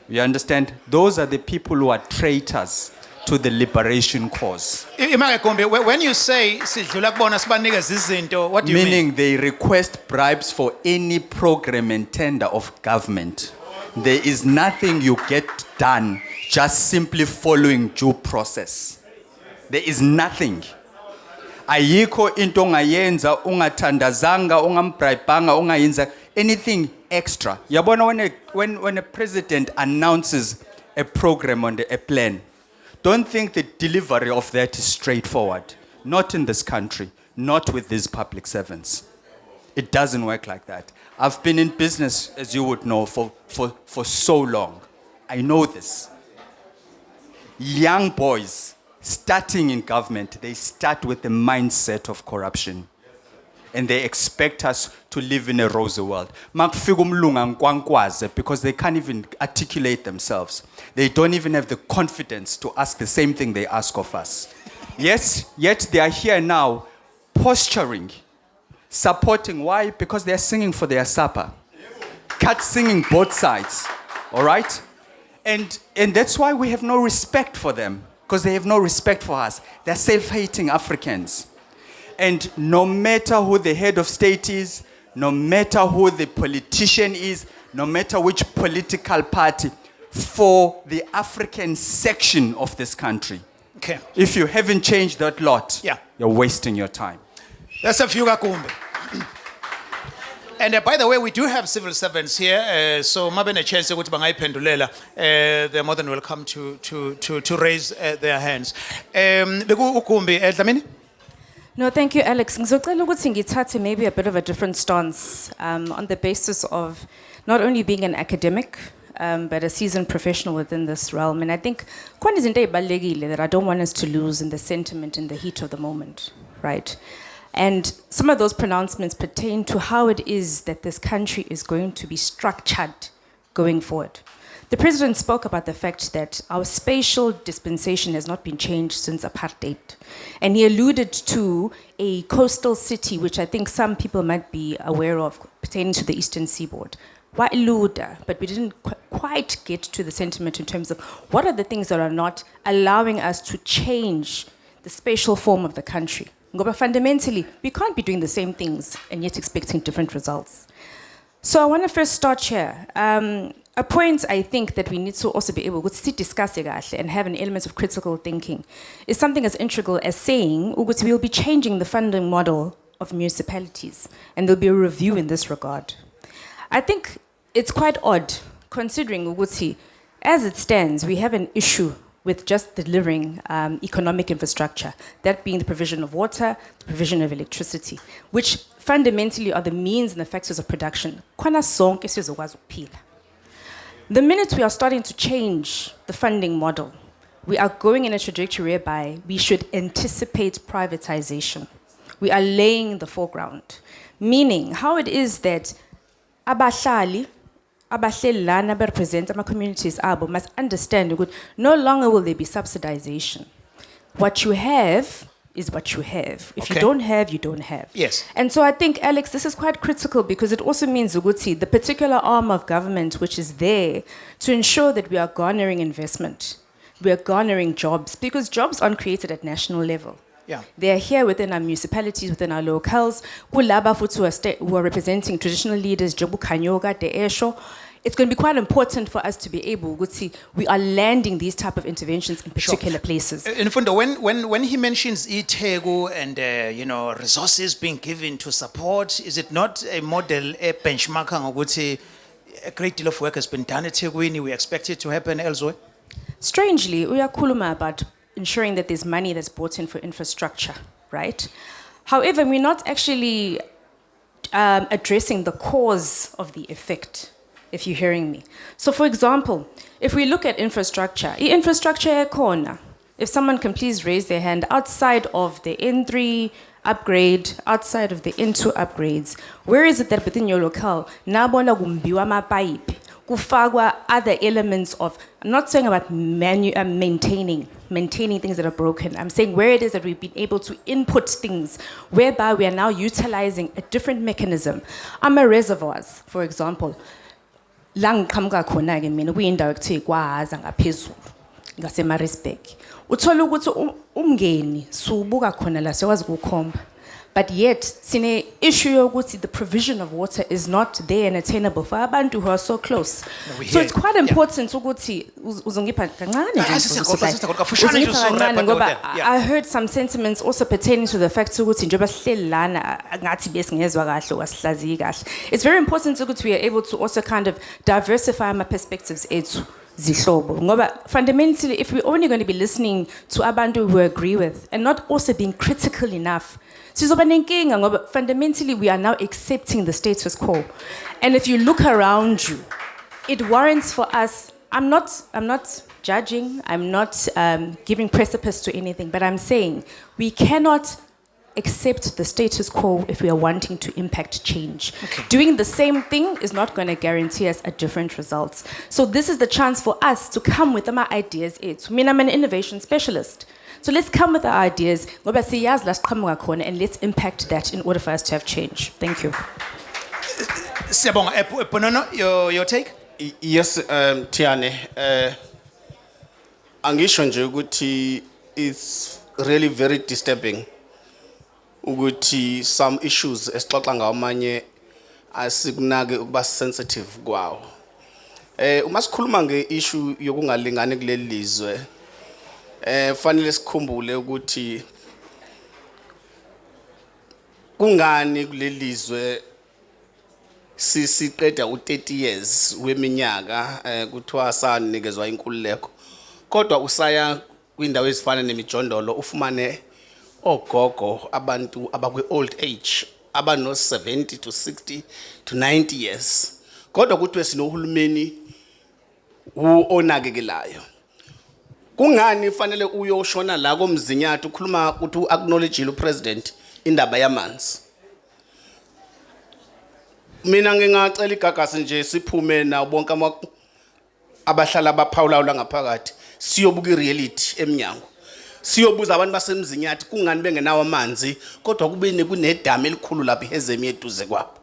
You understand? Those are the people who are traitors to the liberation cause. Imake Gombe, when you say sidlula kubona sibanikeza izinto, what do you mean? Meaning they request bribes for any program and tender of government. There is nothing you get done just simply following due process. There is nothing. Ayiko into ongayenza, ungathandazanga, ungambribanga, ungayenza anything extra. Yabona when a president announces a program on a plan, don't think the delivery of that is straightforward. Not in this country, not with these public servants. It doesn't work like that. I've been in business, as you would know, for so long. I know this. Young boys starting in government, they start with the mindset of corruption. And they expect us to live in a rosy world. Makufika umlunga nkwankwaze because they can't even articulate themselves. They don't even have the confidence to ask the same thing they ask of us. Yes, yet they are here now posturing, supporting. Why? Because they are singing for their supper. Cut singing both sides, all right? And that's why we have no respect for them, because they have no respect for us. They're self-hating Africans. And no matter who the head of state is, no matter who the politician is, no matter which political party, for the African section of this country, Okay. if you haven't changed that lot, Yeah. you're wasting your time. That's a few Gombe. And by the way, we do have civil servants here, so mabene chance ukuthi bangayiphendulela, they're more than welcome to raise their hands. Beku uGumbi, Dlamini? No, thank you, Alex. Ngizocela ukuthi ngithathe maybe a bit of a different stance on the basis of not only being an academic, but a seasoned professional within this realm. And I think khona izinto ezibalekile that I don't want us to lose in the sentiment, in the heat of the moment, right? And some of those pronouncements pertain to how it is that this country is going to be structured going forward. The president spoke about the fact that our spatial dispensation has not been changed since apartheid. And he alluded to a coastal city, which I think some people might be aware of, pertaining to the Eastern Seaboard. Wailuda, but we didn't quite get to the sentiment in terms of what are the things that are not allowing us to change the spatial form of the country. But fundamentally, we can't be doing the same things and yet expecting different results. So I want to first start here. A point I think that we need to also be able to discuss and have an element of critical thinking is something as integral as saying we will be changing the funding model of municipalities, and there'll be a review in this regard. I think it's quite odd, considering Uguti, as it stands, we have an issue with just delivering economic infrastructure, that being the provision of water, the provision of electricity, which fundamentally are the means and the factors of production. The minute we are starting to change the funding model, we are going in a trajectory whereby we should anticipate privatization. We are laying the foreground, meaning how it is that abahlali, abahlelana represent our communities abo must understand that no longer will there be subsidization. What you have is what you have. If you don't have, you don't have. Yes. And so I think, Alex, this is quite critical because it also means, Uguti, the particular arm of government which is there to ensure that we are garnering investment, we are garnering jobs, because jobs aren't created at national level. Yeah. They are here within our municipalities, within our locales. Kulaba futhi who are representing traditional leaders, Jobu Kanyoga, De Esho. It's going to be quite important for us to be able to see we are landing these type of interventions in particular places. In Fundo, when he mentions Itego and resources being given to support, is it not a model, a benchmark? A great deal of work has been done at Tegwini. We expect it to happen elsewhere. Strangely, we are kuluma about ensuring that there's money that's brought in for infrastructure, right? However, we're not actually addressing the cause of the effect, if you're hearing me. So for example, if we look at infrastructure, corner, if someone can please raise their hand outside of the N3 upgrade, outside of the N2 upgrades, where is it that within your locale, nabona gumbiwa mapipe, kufagwa other elements of, I'm not saying about maintaining things that are broken. I'm saying where it is that we've been able to input things, whereby we are now utilizing a different mechanism. Reservoirs, for example. Lang kamga khona ke mina kuyindawo ekuthiwa kwaza ngaphezulu ngaseMaritzburg. uthola ukuthi umngeni subuka khona la sekwazi ukukhomba. But yet, sine issue yokuthi the provision of water is not there and attainable for abantu who are so close. So it's quite important ukuthi uzongipha kancane nje. Uzongipha kancane ngoba I heard some sentiments also pertaining to the fact ukuthi njengoba sihleli lana ngathi besingezwa kahle wasihlaziyi kahle. It's very important ukuthi we are able to also kind of diversify my perspectives ethu. Zihlobo. Ngoba fundamentally, if we're only going to be listening to abantu who agree with and not also being critical enough, fundamentally we are now accepting the status quo. And if you look around you, it warrants for us, I'm not judging, I'm not giving precipice to anything, but I'm saying we cannot accept the status quo if we are wanting to impact change. Doing the same thing is not going to guarantee us a different results. So this is the chance for us to come with our ideas. I mean, I'm an innovation specialist. So let's come with our ideas and let's impact that in order for us to have change. Thank you. Siyabonga. Bonono, your take? Yes, Tiane. Angisho nje ukuthi it's really very disturbing. Ukuthi some issues esixoxa ngawo manje asikunake ukuba sensitive kwawo. Uma sikhuluma ngeissue yokungalingani kuleli lizwe, fanele sikhumbule ukuthi kungani kuleli lizwe siqeda u30 years weminyaka kuthiwa sanikezwa inkululeko. Kodwa usaya kwindawo ezifana nemijondolo ufumane ogogo abantu abakwe old age abano 70 to 60 to 90 years. Kodwa kuthiwe sinohulumeni onakekelayo. Kungani fanele uyoshona la komzinyathi ukhuluma ukuthi acknowledge upresident indaba yamanzi. Mina ngingacela igagasi nje siphume na bonke abahlala abaphawula la ngaphakathi siyobuka ireality eminyango. Siyobuza abantu basemzinyathi kungani bengenawo amanzi kodwa kube kunedam elikhulu lapha ehezemi eduze kwabo.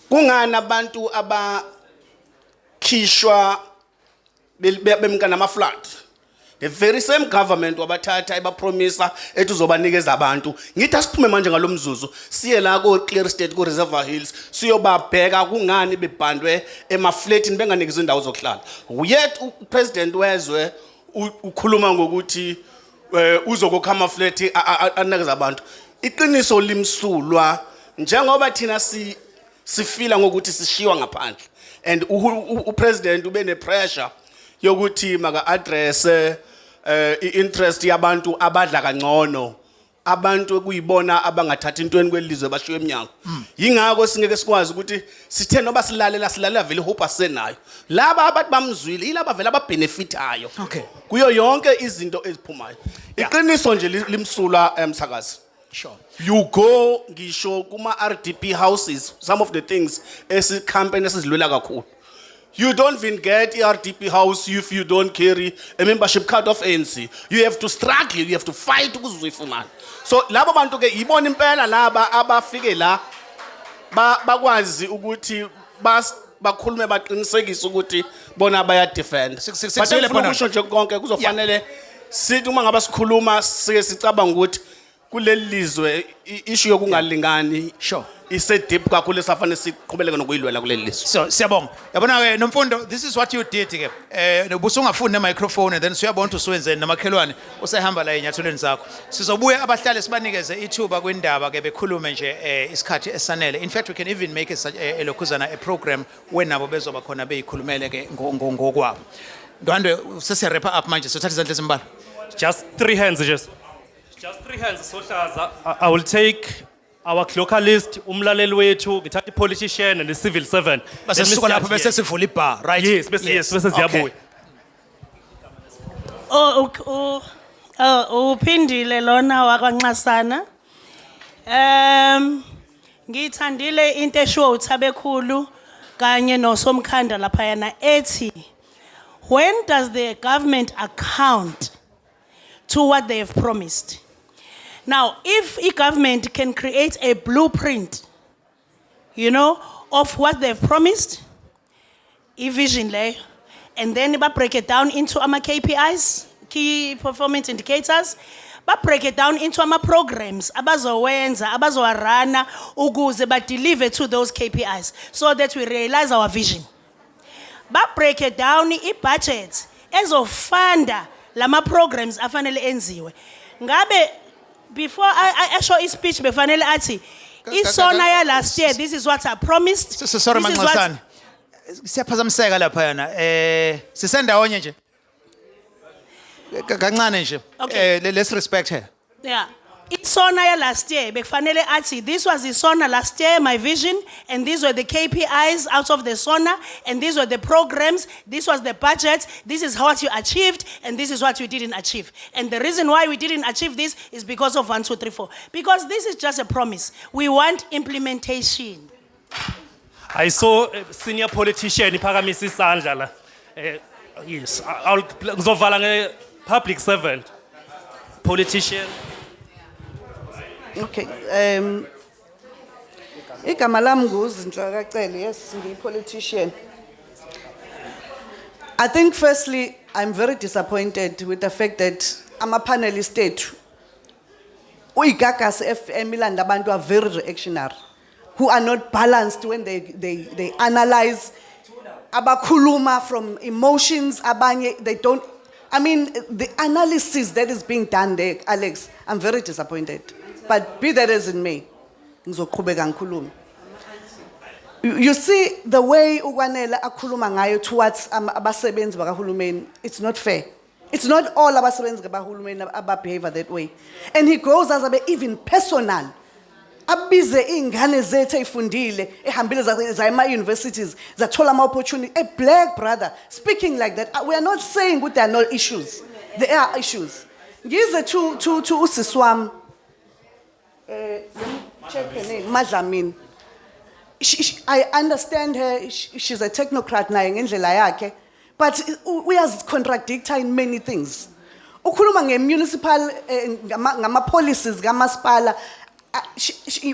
Kungani abantu abakhishwa bemka nama flood. The very same government wabathatha ebapromisa ethi uzobanikeza abantu. Ngithi asiphume manje ngalomzuzu siye la ko Clear State ko Reservoir Hills siyobabheka kungani bebhandwe emaflatini benganikezwe indawo zokuhlala. Yet upresident wezwe ukhuluma ngokuthi uzokokha amaflati anikeza abantu. Iqiniso limsulwa njengoba thina sifila ngokuthi sishiwa ngaphandle and upresident ube ne pressure yokuthi maka address interest yabantu abadla kangcono abantu ekuyibona abangathatha intweni kwelizwe bashiwe eminyango. Yingakho singeke sikwazi ukuthi sithe noba silalela vele hope asenayo. Laba abantu bamzwile yilaba vele ababenefitayo. Kuyo yonke izinto eziphumayo. Iqiniso nje limsulwa emsakazi. Sure. You go ngisho kuma RDP houses, some of the things esi campaign esizilwela kakhulu. You don't even get RDP house if you don't carry a membership card of ANC. You have to struggle, you have to fight ukuzifumana. So labo bantu ke yibona impela laba abafike la bakwazi ukuthi bakhulume baqinisekise ukuthi bona baya defend. But ukusho nje konke kuzofanele sithi uma ngaba sikhuluma sike sicabanga ukuthi kuleli lizwe issue yokungalingani sure ise deep kakhulu esafane siqhubeleke nokuyilwela kuleli lizwe. So siyabonga. Yabona ke Nomfundo, this is what you did ke. Ubusungafuni ne microphone and then siyabona ukuthi uswenzeni namakhelwane usehamba la enyathelweni zakho. Sizobuya abahlali sibanikeze ithuba kwindaba ke bekhulume nje isikhathi esanele. In fact we can even make a lokhuzana a program when nabo bezoba khona beyikhulumele ke ngokwabo. Ndwandwe sesiya wrap up manje sothatha izandla ezimbalwa. Just 3 hands just 3 hands Sohlaza. I will take our localist, umlaleli wethu, ngithatha politician and the civil servant. Base sisuka lapho bese sivula ibar, right? Yes, bese siyabuya. Uphindile lona wakwaNxasana. Ngithandile into eshiwo uThabekhulu kanye nosomkhanda lapha yana ethi when does the government account to what they have promised? Now, if a government can create a blueprint, of what they've promised, a vision lay, and then ba break it down into ama KPIs, key performance indicators. Ba break it down into ama programs abazowenza abazowarana ukuze ba deliver to those KPIs so that we realize our vision. Ba break it down I budget ezofunda lama programs afanele enziwe. Ngabe before I show his speech befanele athi isona ya last year this is what I promised. Sorry this is what- Manxasana. Siyaphazamiseka lapha yana. Sisendawonye nje. Kancane nje. Okay. Let's respect her. Yeah. Isona ya last year bekufanele athi this was isona last year my vision and these were the KPIs out of the sona and these were the programs, this was the budget, this is what you achieved and this is what you didn't achieve. And the reason why we didn't achieve this is because of 1 2 3 4 because this is just a promise. We want implementation. I saw a senior politician iphakamisa isandla la. Yes, I'll ngizovala nge public servant. Politician. Okay. Igama lami nguZinhlwa kaCele, yes, ngiyi-politician. I think firstly, I'm very disappointed with the fact that ama-panelist ethu, uyiGagasi FM ilanda abantu are very reactionary, who are not balanced when they analyze, abakhuluma from emotions, abanye, they don't, I mean, the analysis that is being done there, Alex, I'm very disappointed. But be that as it may, ngizoqhubeka ngikhulume. You see the way uKwanele akhuluma ngayo towards abasebenzi bakahulumeni, it's not fair. It's not all abasebenzi bakahulumeni ababehave that way. And he goes as a even personal. Abize ingane zethu ezifundile ehambile zama universities zathola ama opportunity, a black brother speaking like that. We are not saying that there are no issues. There are issues. Ngize to usisi wami check her name, Madlamini. I understand her, she's a technocrat naye ngendlela yakhe, but we are contradicting in many things. Ukhuluma nge-municipal, ngama-policies, ngamaspala,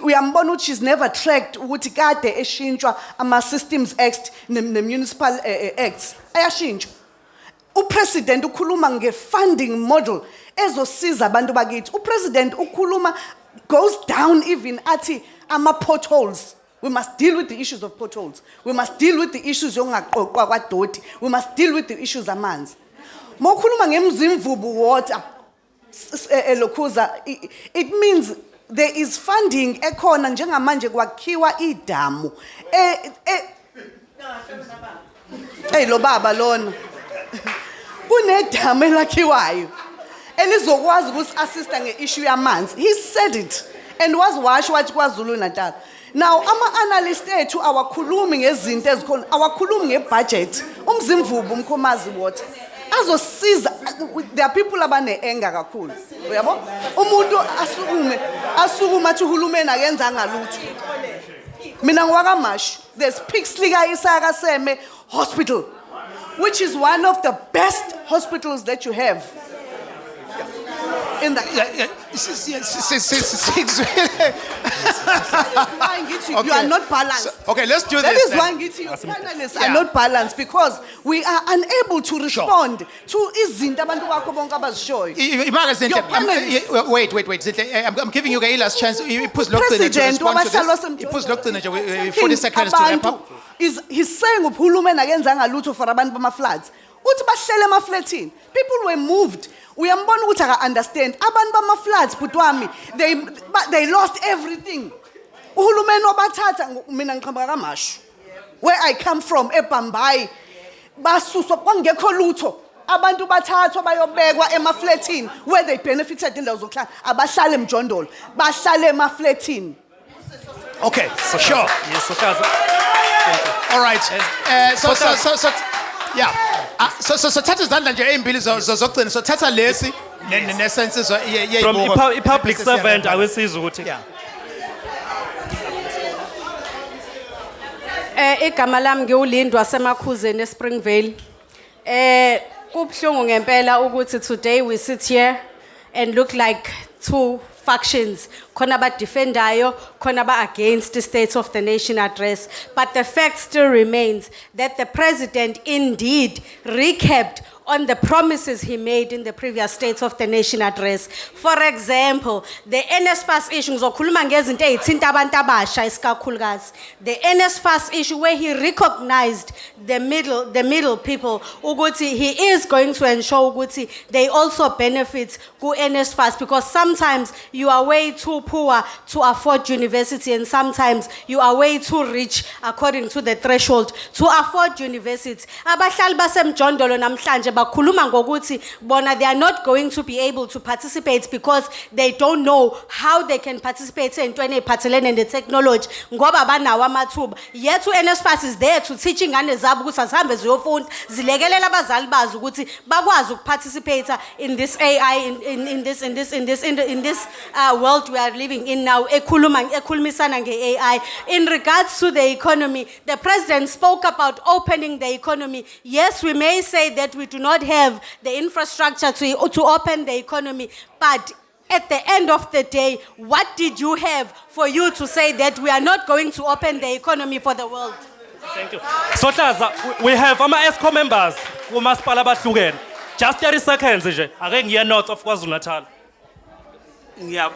uyambona ukuthi she's never tracked ukuthi kade eshintshwa ama-systems act ne-municipal acts, ayashintshwa. Upresident ukhuluma nge-funding model ezosiza abantu bakithi. Upresident ukhuluma goes down even ati ama-potholes. We must deal with the issues of potholes. We must deal with the issues yongaqoqwa kwadoti. We must deal with the issues amanzi. Mokhuluma ngemzimvubu water, Lokhuza, it means there is funding ekhona njengamanje kwakhiwa idamu. Hey lo baba lona. Kunedamu elakhiwayo. Elizokwazi ukusi-assista nge-issue yamanzi. He said it and washo wathi kwaZulu Natal. Now ama-analyst ethu awakhulumi ngezinto ezikhona, awakhulumi ngebudget. Umzimvubu uMkhomazi water azosiza. There are people abane-anger kakhulu. Uyabo? Umuntu asukuma athi uhulumeni akenzanga lutho. Mina ngwakaMashu, there's Pixley Isaka Seme Hospital, which is one of the best hospitals that you have. In the you are not balanced. Okay, let's do That this. is why your panelists are not balanced because we are unable to respond to izinto abantu bakho bonke abazishoyo. Your panelists- Wait. I'm giving you a last chance. President President, 40 seconds to wrap up. He's saying uhulumeni akenzanga lutho for abantu bama-floods. Uthi bahlele ema-flatini. People were moved. Uyambona ukuthi aka understand. Abantu bama-floods bhuti wami, they lost everything. Uhulumeni wabathatha mina ngiqhamuka kaMashu. Where I come from, eBhambayi, basuswa kwangekho lutho. Abantu bathathwa bayobekwa ema-flatini where they benefited indawo zokuhlala. Abahlale emjondolo, bahlale ema-flatini. Okay, sure. Yes, Sokaza. All right. Yeah. So thatha izandla nje ezimbili zokugcina. So thatha lesi nesense From a public servant, I will say ukuthi. Yeah. Igama lami ngiwulindwa semakhuzeni eSpringvale. Kubhlungu ngempela ukuthi today we sit here and look like two factions, khona defendayo, khona against the State of the Nation address. But the fact still remains that the president indeed recapped on the promises he made in the previous State of the Nation address. For example, the NSFAS issue, ngizokhuluma ngezinto ezithinta abantu abasha isikakhulukazi. The NSFAS issue where he recognized the middle people, ukuthi he is going to ensure ukuthi they also benefit ku NSFAS, because sometimes you are way too poor to afford university and sometimes you are way too rich according to the threshold to afford university. Abahlali basemjondolo namhlanje bakhuluma ngokuthi bona they are not going to be able to participate because they don't know how they can participate entweni ephathelene ne-technology ngoba banawo amathuba. Yet NSFAS is there to teach ingane zabo ukuthi azihambe ziyofunda zilekelela abazali bazo ukuthi bakwazi ukuparticipate in this AI in this world we are living in now ekhulumisana nge-AI. In regards to the economy, the president spoke about opening the economy. Yes, we may say that we do not have the infrastructure to open the economy, but at the end of the day, what did you have for you to say that we are not going to open the economy for the world? Thank you. Sohlaza, we have ESCO members who must abahlukene. Just 30 seconds nje. Ake ngiye north of KwaZulu-Natal. Ngicela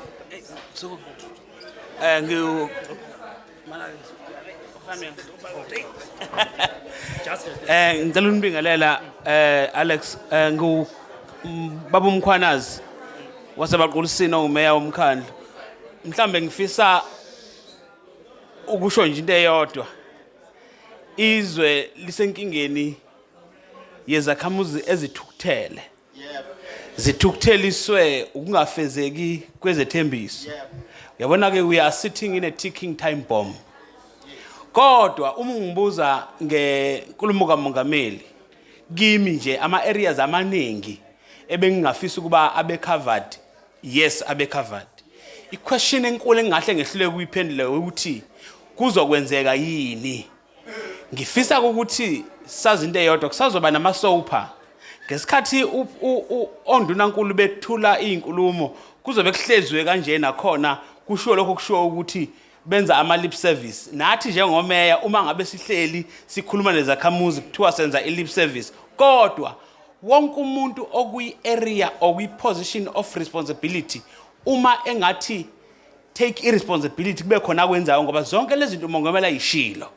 unibingelela Alex baba umkhwanazi wasebaqulisini umeya womkhandlu. Mhlambe ngifisa ukusho nje into eyodwa. Izwe lisenkingeni yezakhamuzi ezithukuthele. Zithuktheliswe ukungafezeki kwezethembiso. Yabona ke we are sitting in a ticking time bomb. Kodwa uma ngibuza ngenkulumo kaMongameli kimi nje ama areas amaningi ebengingafisa ukuba abe covered, yes abe covered. I question enkulu engahle ngehlule kuyiphendula ukuthi kuzokwenzeka yini. Ngifisa ukuthi sazi into eyodwa kusazoba namasopa ngesikhathi ondunankulu bethula izinkulumo kuzobe kuhlezwe kanje nakhona kusho lokho kusho ukuthi benza ama lip service. Nathi njengomeya uma ngabe sihleli sikhuluma nezakhamuzi kuthiwa senza i lip service, kodwa wonke umuntu okuyi area okuyi position of responsibility uma engathi take irresponsibility kube khona akwenzayo, ngoba zonke lezi zinto umongameli ayishilo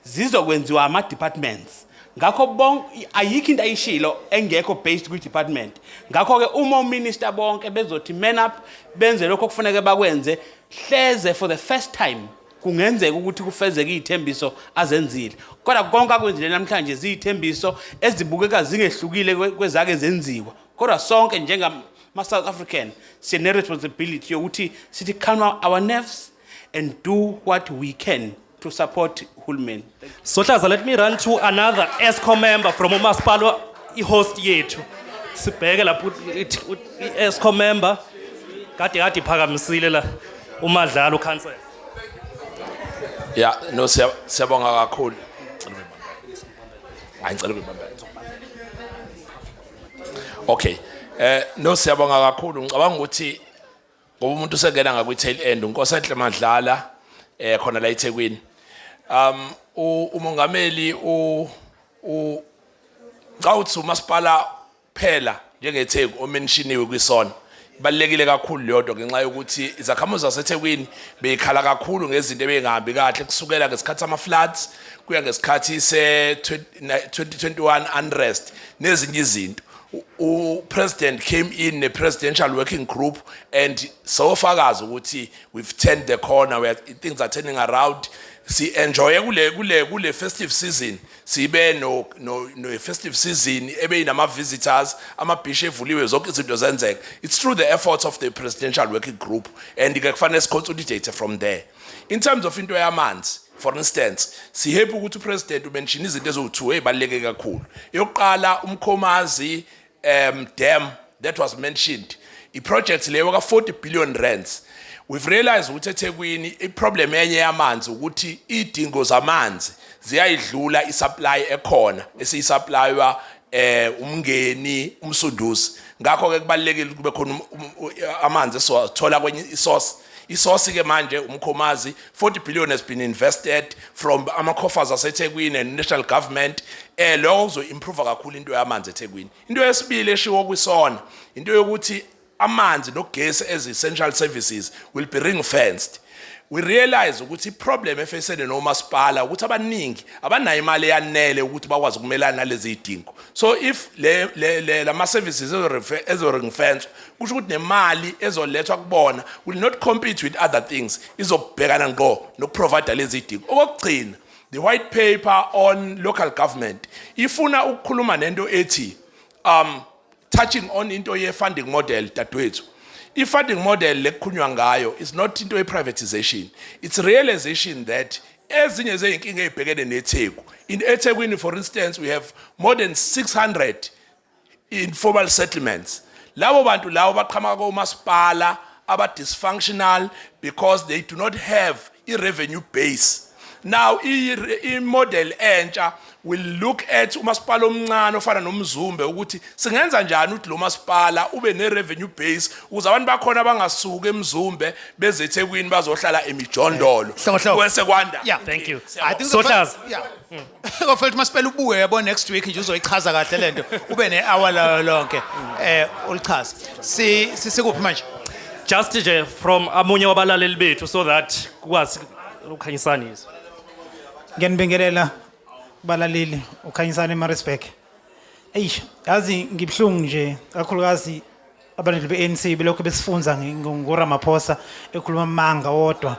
zizokwenziwa ama departments. Ngakho bonke ayikho into ayishilo engekho based ku department. Ngakho ke uma uminister bonke bezothi man up benze lokho kufanele bakwenze hleze for the first time kungenzeka ukuthi kufezeke izithembiso azenzile. Kodwa konke akwenzile namhlanje izithembiso ezibukeka zingehlukile kwezake zenziwa. Kodwa sonke njengama South African sine responsibility yokuthi sithi calm our nerves and do what we can to support Hulumeni. Sohlaza, let me run to another ESCO member from uMasipala i-host yethu. Sibheke lapho i-ESCO member kade iphakamisile la uMadlala uCouncil. Yeah, no siyabonga kakhulu. Ngicela ukubamba. Okay. No siyabonga kakhulu. Ngicabanga ukuthi ngoba umuntu usengena ngakwi tail end uNkosenhle Madlala khona la eThekwini. Umongameli ngawuthi uMasipala phela njengeTheku omenshiniwe kwisona. Balekile kakhulu leyodwa ngenxa yokuthi izakhamuzi zaseThekwini beyikhala kakhulu ngezinto ebengahambi kahle kusukela ngesikhathi ama floods kuya ngesikhathi se 2021 unrest nezinye izinto. President came in a presidential working group and so fakazi ukuthi we've turned the corner where things are turning around. Si enjoy kule festive season sibe no festive season ebe inama visitors amabhishi evuliwe zonke izinto zenzeka. It's through the efforts of the presidential working group and kufanele siconsolidate from there. In terms of into yamanzi, for instance, sihappy ukuthi upresident umention izinto eziwu2 ezibaleke kakhulu. Yokuqala uMkhomazi dam that was mentioned. I project leyo ka 40 billion rands. We've realized ukuthi eThekwini iproblem yenye yamanzi ukuthi idingo zamanzi ziyayidlula isupply ekhona esiyisupplywa umngeni umsunduzi ngakho ke kubalekile kube khona amanzi esiwathola kwenye isource ke manje umkhomazi 40 billion has been invested from ama-coffers aseThekwini and national government lokho kuzo improve kakhulu into yamanzi eThekwini. Into yesibili eshiwo kwisona into yokuthi amanzi nogesi as essential services will be ring fenced. We realize ukuthi problem efacene nomasipala ukuthi abaningi abanayo imali eyanele ukuthi bakwazi ukumelana nalezi idingo. So if lama services ezo ring fence kusho ukuthi nemali ezolethwa kubona will not compete with other things izobhekana ngo nokuprovide lezi idingo. Okugcina the white paper on local government ifuna ukukhuluma nento ethi touching on into ye funding model dadwethu. I-funding model lekukhulunywa ngayo is not into privatization. It's realization that ezinye zeyinkinga ezibhekene neTheku. In eThekwini, for instance, we have more than 600 informal settlements. Labo bantu lawo baqhamuka komasipala aba-dysfunctional because they do not have a revenue base. Now, i-model entsha will look at umasipala omncane ofana noMzumbe ukuthi singenza njani ukuthi lo masipala ube ne-revenue base ukuze abantu bakhona bangasuka eMzumbe beze eThekwini bazohlala emijondolo kwese kwanda. Yeah, thank you. I think Sohlaza. Kofela masipela ubuye yabo next week nje uzoyichaza kahle lento ube ne-hour lonke ulichaza. Sikuphi manje? Just nje from amunye wabalaleli bethu so that kwazi ukhanyisani. Ngiyanibingelela balaleli ukhanyisana eMaritzburg. Yazi ngibhlungu nje kakhulukazi abaningi beANC belokho besifunza ngoRamaphosa ekhuluma amanga wodwa.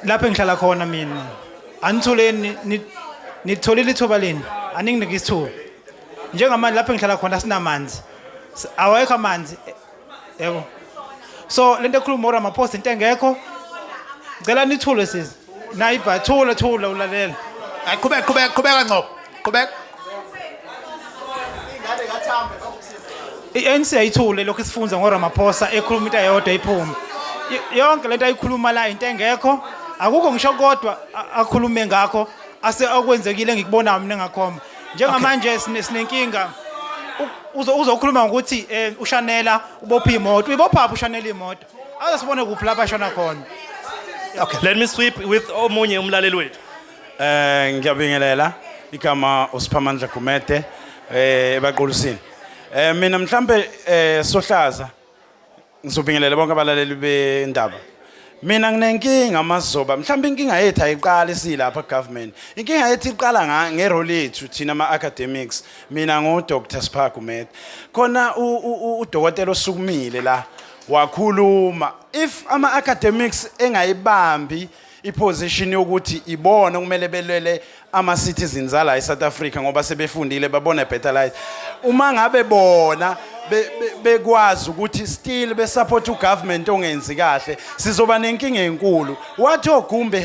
Lapho engihlala khona mina anithuleni nitholile ithuba leni aninginike isithuba. Njengamanje lapho engihlala khona sinamanzi. Awekho amanzi. Yebo. So lento ekhuluma uRamaphosa into engekho. Ngicela nithule sisi. Nayiba thula ulalela. Qhubeka Ncopho. Qhubeka. iANC ayithule lokho isifunza ngoRamaphosa ekhuluma into ayodwa iphuma. Yonke lento ayikhuluma la into engekho akukho ngisho kodwa akhulume ngakho ase akwenzekile ngikubona mina ngakhoma. Njengamanje sinenkinga uzokhuluma ukuthi uShanela ubopha imoto. Uyibopha uShanela imoto. Azasibone kuphi lapha ashona khona. Okay, let me sweep with omunye umlaleli wethu. Ngiyabingelela igama uSiphamandla Gumede ebaqulusini. Mina mhlambe Sohlaza ngizobingelela bonke abalaleli bendaba. Mina nginenkinga mazoba mhlambe inkinga yethu ayiqala silapha government. Inkinga yethu iqala ngerole yethu thina ama academics. Mina ngoDr Sipha Gumede. Khona udokotela osukumile la wakhuluma if ama academics engayibambi iposition yokuthi ibona kumele belwele ama citizens ala eSouth Africa ngoba sebefundile babona better life uma ngabe bona bekwazi ukuthi still be support ugovernment ongenzi kahle sizoba nenkinga enkulu. What Ogumbe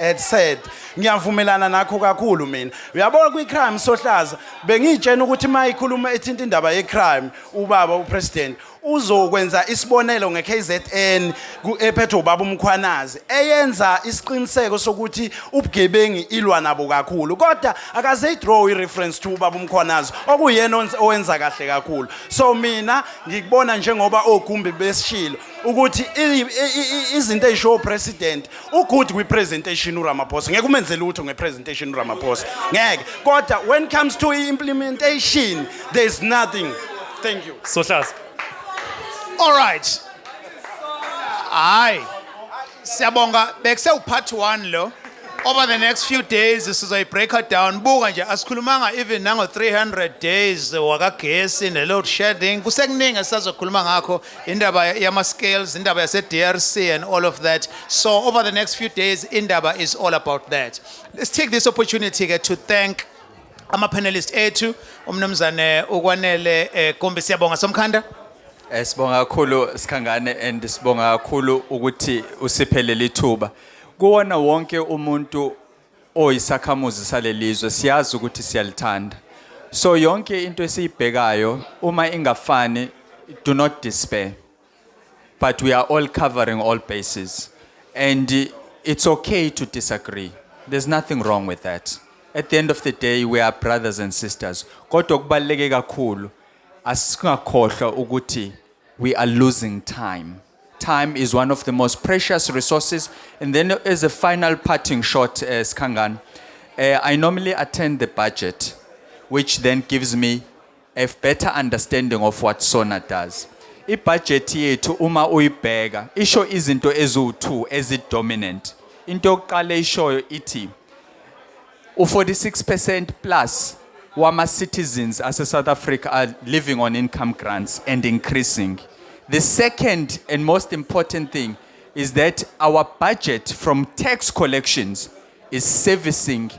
had said ngiyavumelana nakho kakhulu mina. Uyabona kwicrime Sohlaza bengitshena ukuthi mayikhuluma ethinta indaba yecrime ubaba upresident uzokwenza isibonelo ngeKZN ephethe ubaba uMkhwanazi eyenza isiqiniseko sokuthi ubugebengu ilwa nabo kakhulu kodwa akaze draw ireference to ubaba uMkhwanazi okuyena owenza kahle kakhulu. So mina ngikubona njengoba Ogumbe besishilo ukuthi izinto ezisho president ugood kwipresentation uRamaphosa ngeke umenze lutho ngepresentation uRamaphosa ngeke kodwa when comes to implementation there's nothing. Thank you. Sohlaza. All right. Aye. Siyabonga bekuse part 1 lo. Over the next few days sizoyi break it down. Buka nje asikhulumanga even nango 300 days wakagesi ne load shedding. Kusekuningi esizokhuluma ngakho indaba yama scales, indaba yase DRC and all of that. So over the next few days indaba is all about that. Let's take this opportunity to thank ama panelists ethu umnumzane ukwanele Gumbe siyabonga Somkhanda. Sibonga kakhulu Sikhangane and sibonga kakhulu ukuthi usiphele lithuba. Kuwona wonke umuntu oyisakhamuzi salelizwe siyazi ukuthi siyalithanda. So yonke into esiyibhekayo uma ingafani do not despair. But we are all covering all bases and it's okay to disagree. There's nothing wrong with that. At the end of the day, we are brothers and sisters. Kodwa kubaluleke kakhulu asingakhohlwa ukuthi we are losing time. Time is one of the most precious resources. And then as a final parting shot, Skangan, I normally attend the budget, which then gives me a better understanding of what SONA does. I-budget yethu uma uyibheka isho izinto eziwu-2 ezi-dominant. Into yokuqala ishoyo ithi u-46% plus wama-citizens ase-South Africa are living on income grants and increasing. The second and most important thing is that our budget from tax collections is servicing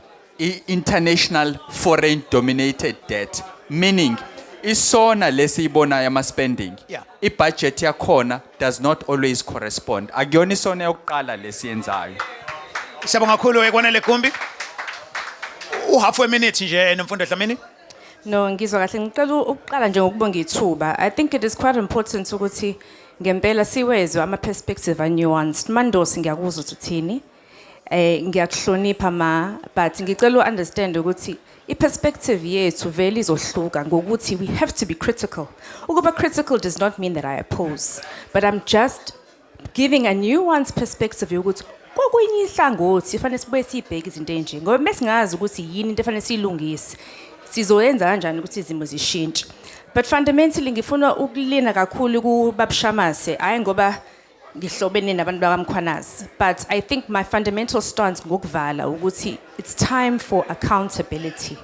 international foreign dominated debt, meaning isona lesiyibona yama spending. Yeah. I-budget yakhona does not always correspond. Akuyona isona yokuqala lesiyenzayo. Siyabonga kakhulu ekwanele Gumbi. Half a minute nje nomfundo Dlamini. No, ngizwa kahle ngicela ukuqala nje ngokubonga ithuba. I think it is quite important ukuthi ngempela siwezwe ama perspective nuanced. Mandosi ngiyakuzwa uthini. Ngiyakuhlonipha but ngicela understand ukuthi i-perspective yethu vele izohluka ngokuthi we have to be critical. Ukuba critical does not mean that I oppose, but I'm just giving a nuanced perspective yokuthi kokwenye ihlangothi fanele sibuye sibheke izinto enje ngoba mesingazi ukuthi yini into efanele siyilungise sizoyenza kanjani ukuthi izimo zishintshe. But fundamentally ngifuna ukulina kakhulu kubabshamase hayi ngoba ngihlobene nabantu bakaMkhwanazi, but I think my fundamental stance ngokuvala ukuthi it's time for accountability.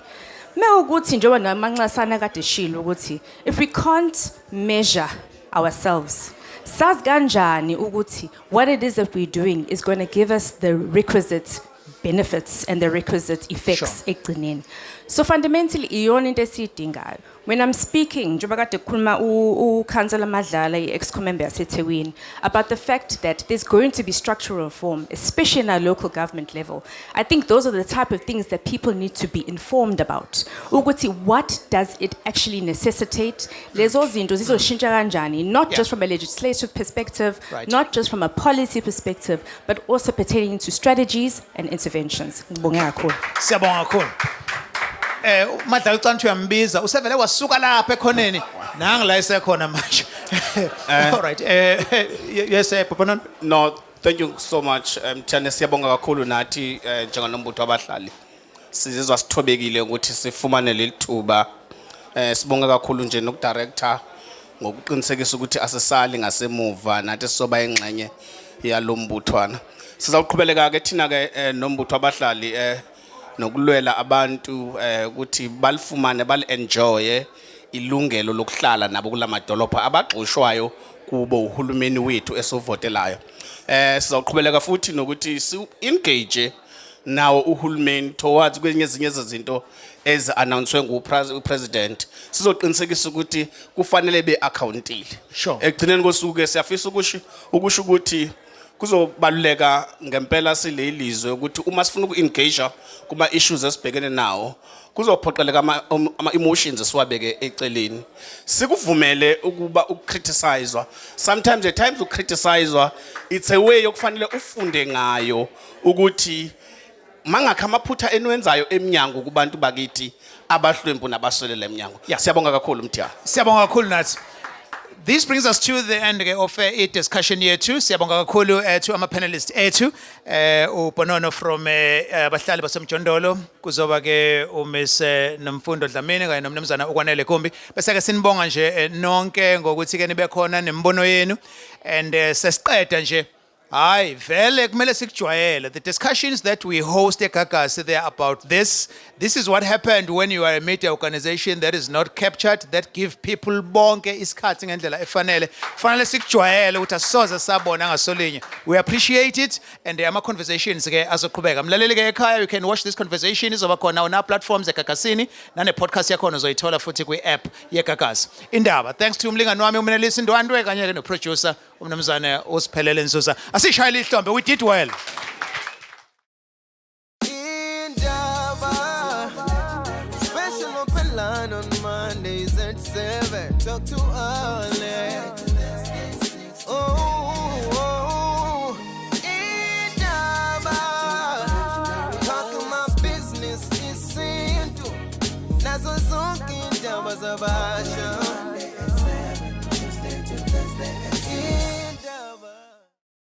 Mewukuthi njengoba namanxasana kade shilo ukuthi if we can't measure ourselves, sazi kanjani ukuthi what it is that we're doing is going to give us the requisite benefits and the requisite effects ekugcineni. So fundamentally iyona into esiyidingayo. When I'm speaking njengoba kade kukhuluma uCouncillor Madlala i-ex-member yaseThekwini about the fact that there's going to be structural reform, especially in our local government level, I think those are the type of things that people need to be informed about. Ukuthi what does it actually necessitate? Lezo zinto zizoshintsha kanjani, not just from a legislative perspective, not just from a policy perspective, but also pertaining to strategies and interventions. Ngibonge kakhulu. Siyabonga kakhulu. Madla ucela uyambiza usevele wasuka lapha ekhoneni nangila isekhona manje. All right. Yes, Papa. No, thank you so much. Thane siyabonga kakhulu nathi njenganombutho abahlali. Sizizwa sithobekile ukuthi sifumane leli thuba. Sibonga kakhulu nje nokudirector ngokuqinisekisa ukuthi asesali ngasemuva nathi soba ingxenye yalombuthwana. Sizawuqhubeleka ke thina ke nombutho abahlali nokulwela abantu ukuthi balifumane bal-enjoye ilungelo lokuhlala nabo kulamadolopha abagxoshwayo kubo uhulumeni wethu esovotelayo. Sizawuqhubeleka futhi nokuthi si-engage nawo uhulumeni towards kwenye ezinye izinto ezi-announcwe ngupresident. Sizoqinisekisa ukuthi kufanele be-accountile. Sure. Ekugcineni kosuku siyafisa ukusho ukuthi kuzobaluleka ngempela silelizwe ukuthi uma sifuna uku-engage kuma issues esibhekene nawo kuzophoqeleka ama emotions esiwabeke eceleni. Sikuvumele ukuba ukcriticizewa. Sometimes at times ukcriticizewa it's a way yokufanele ufunde ngayo ukuthi mangakho amaphutha enwenzayo eminyango kubantu bakithi abahlwempu nabasolela eminyango. Siyabonga kakhulu Mthya. Siyabonga kakhulu nathi. This brings us to the end of discussion year 2. Siyabonga kakhulu to ama panelists ethu. Ubonono from abahlali basemjondolo kuzoba ke uMiss Nomfundo Dlamini kanye nomnumzana uKwanele Gumbi. Bese ke sinibonga nje nonke ngokuthi ke nibe khona nembono yenu and sesiqeda nje. Hayi vele kumele sikujwayele. The discussions that we host eGagasi, they are about this. This is what happened when you are a media organization that is not captured, that give people bonke isikhathi ngendlela efanele. Fanele sikujwayele ukuthi asisoze sabona ngasolinye. We appreciate it and ama conversations ke azoqhubeka. Mlaleli ke ekhaya, you can watch this conversation izoba khona on our platforms eGagasini nane podcast yakho uzoyithola futhi kwi app yeGagasi. Indaba. Thanks to umlingani wami uMnelisi Ndwandwe kanye ke no producer umnumzane uSiphelele Nzuza. Asishayile ihlombe, we did well. Special open line on Mondays at 7. Talk to Alex. Oh, Indaba. Talking my business is was about you.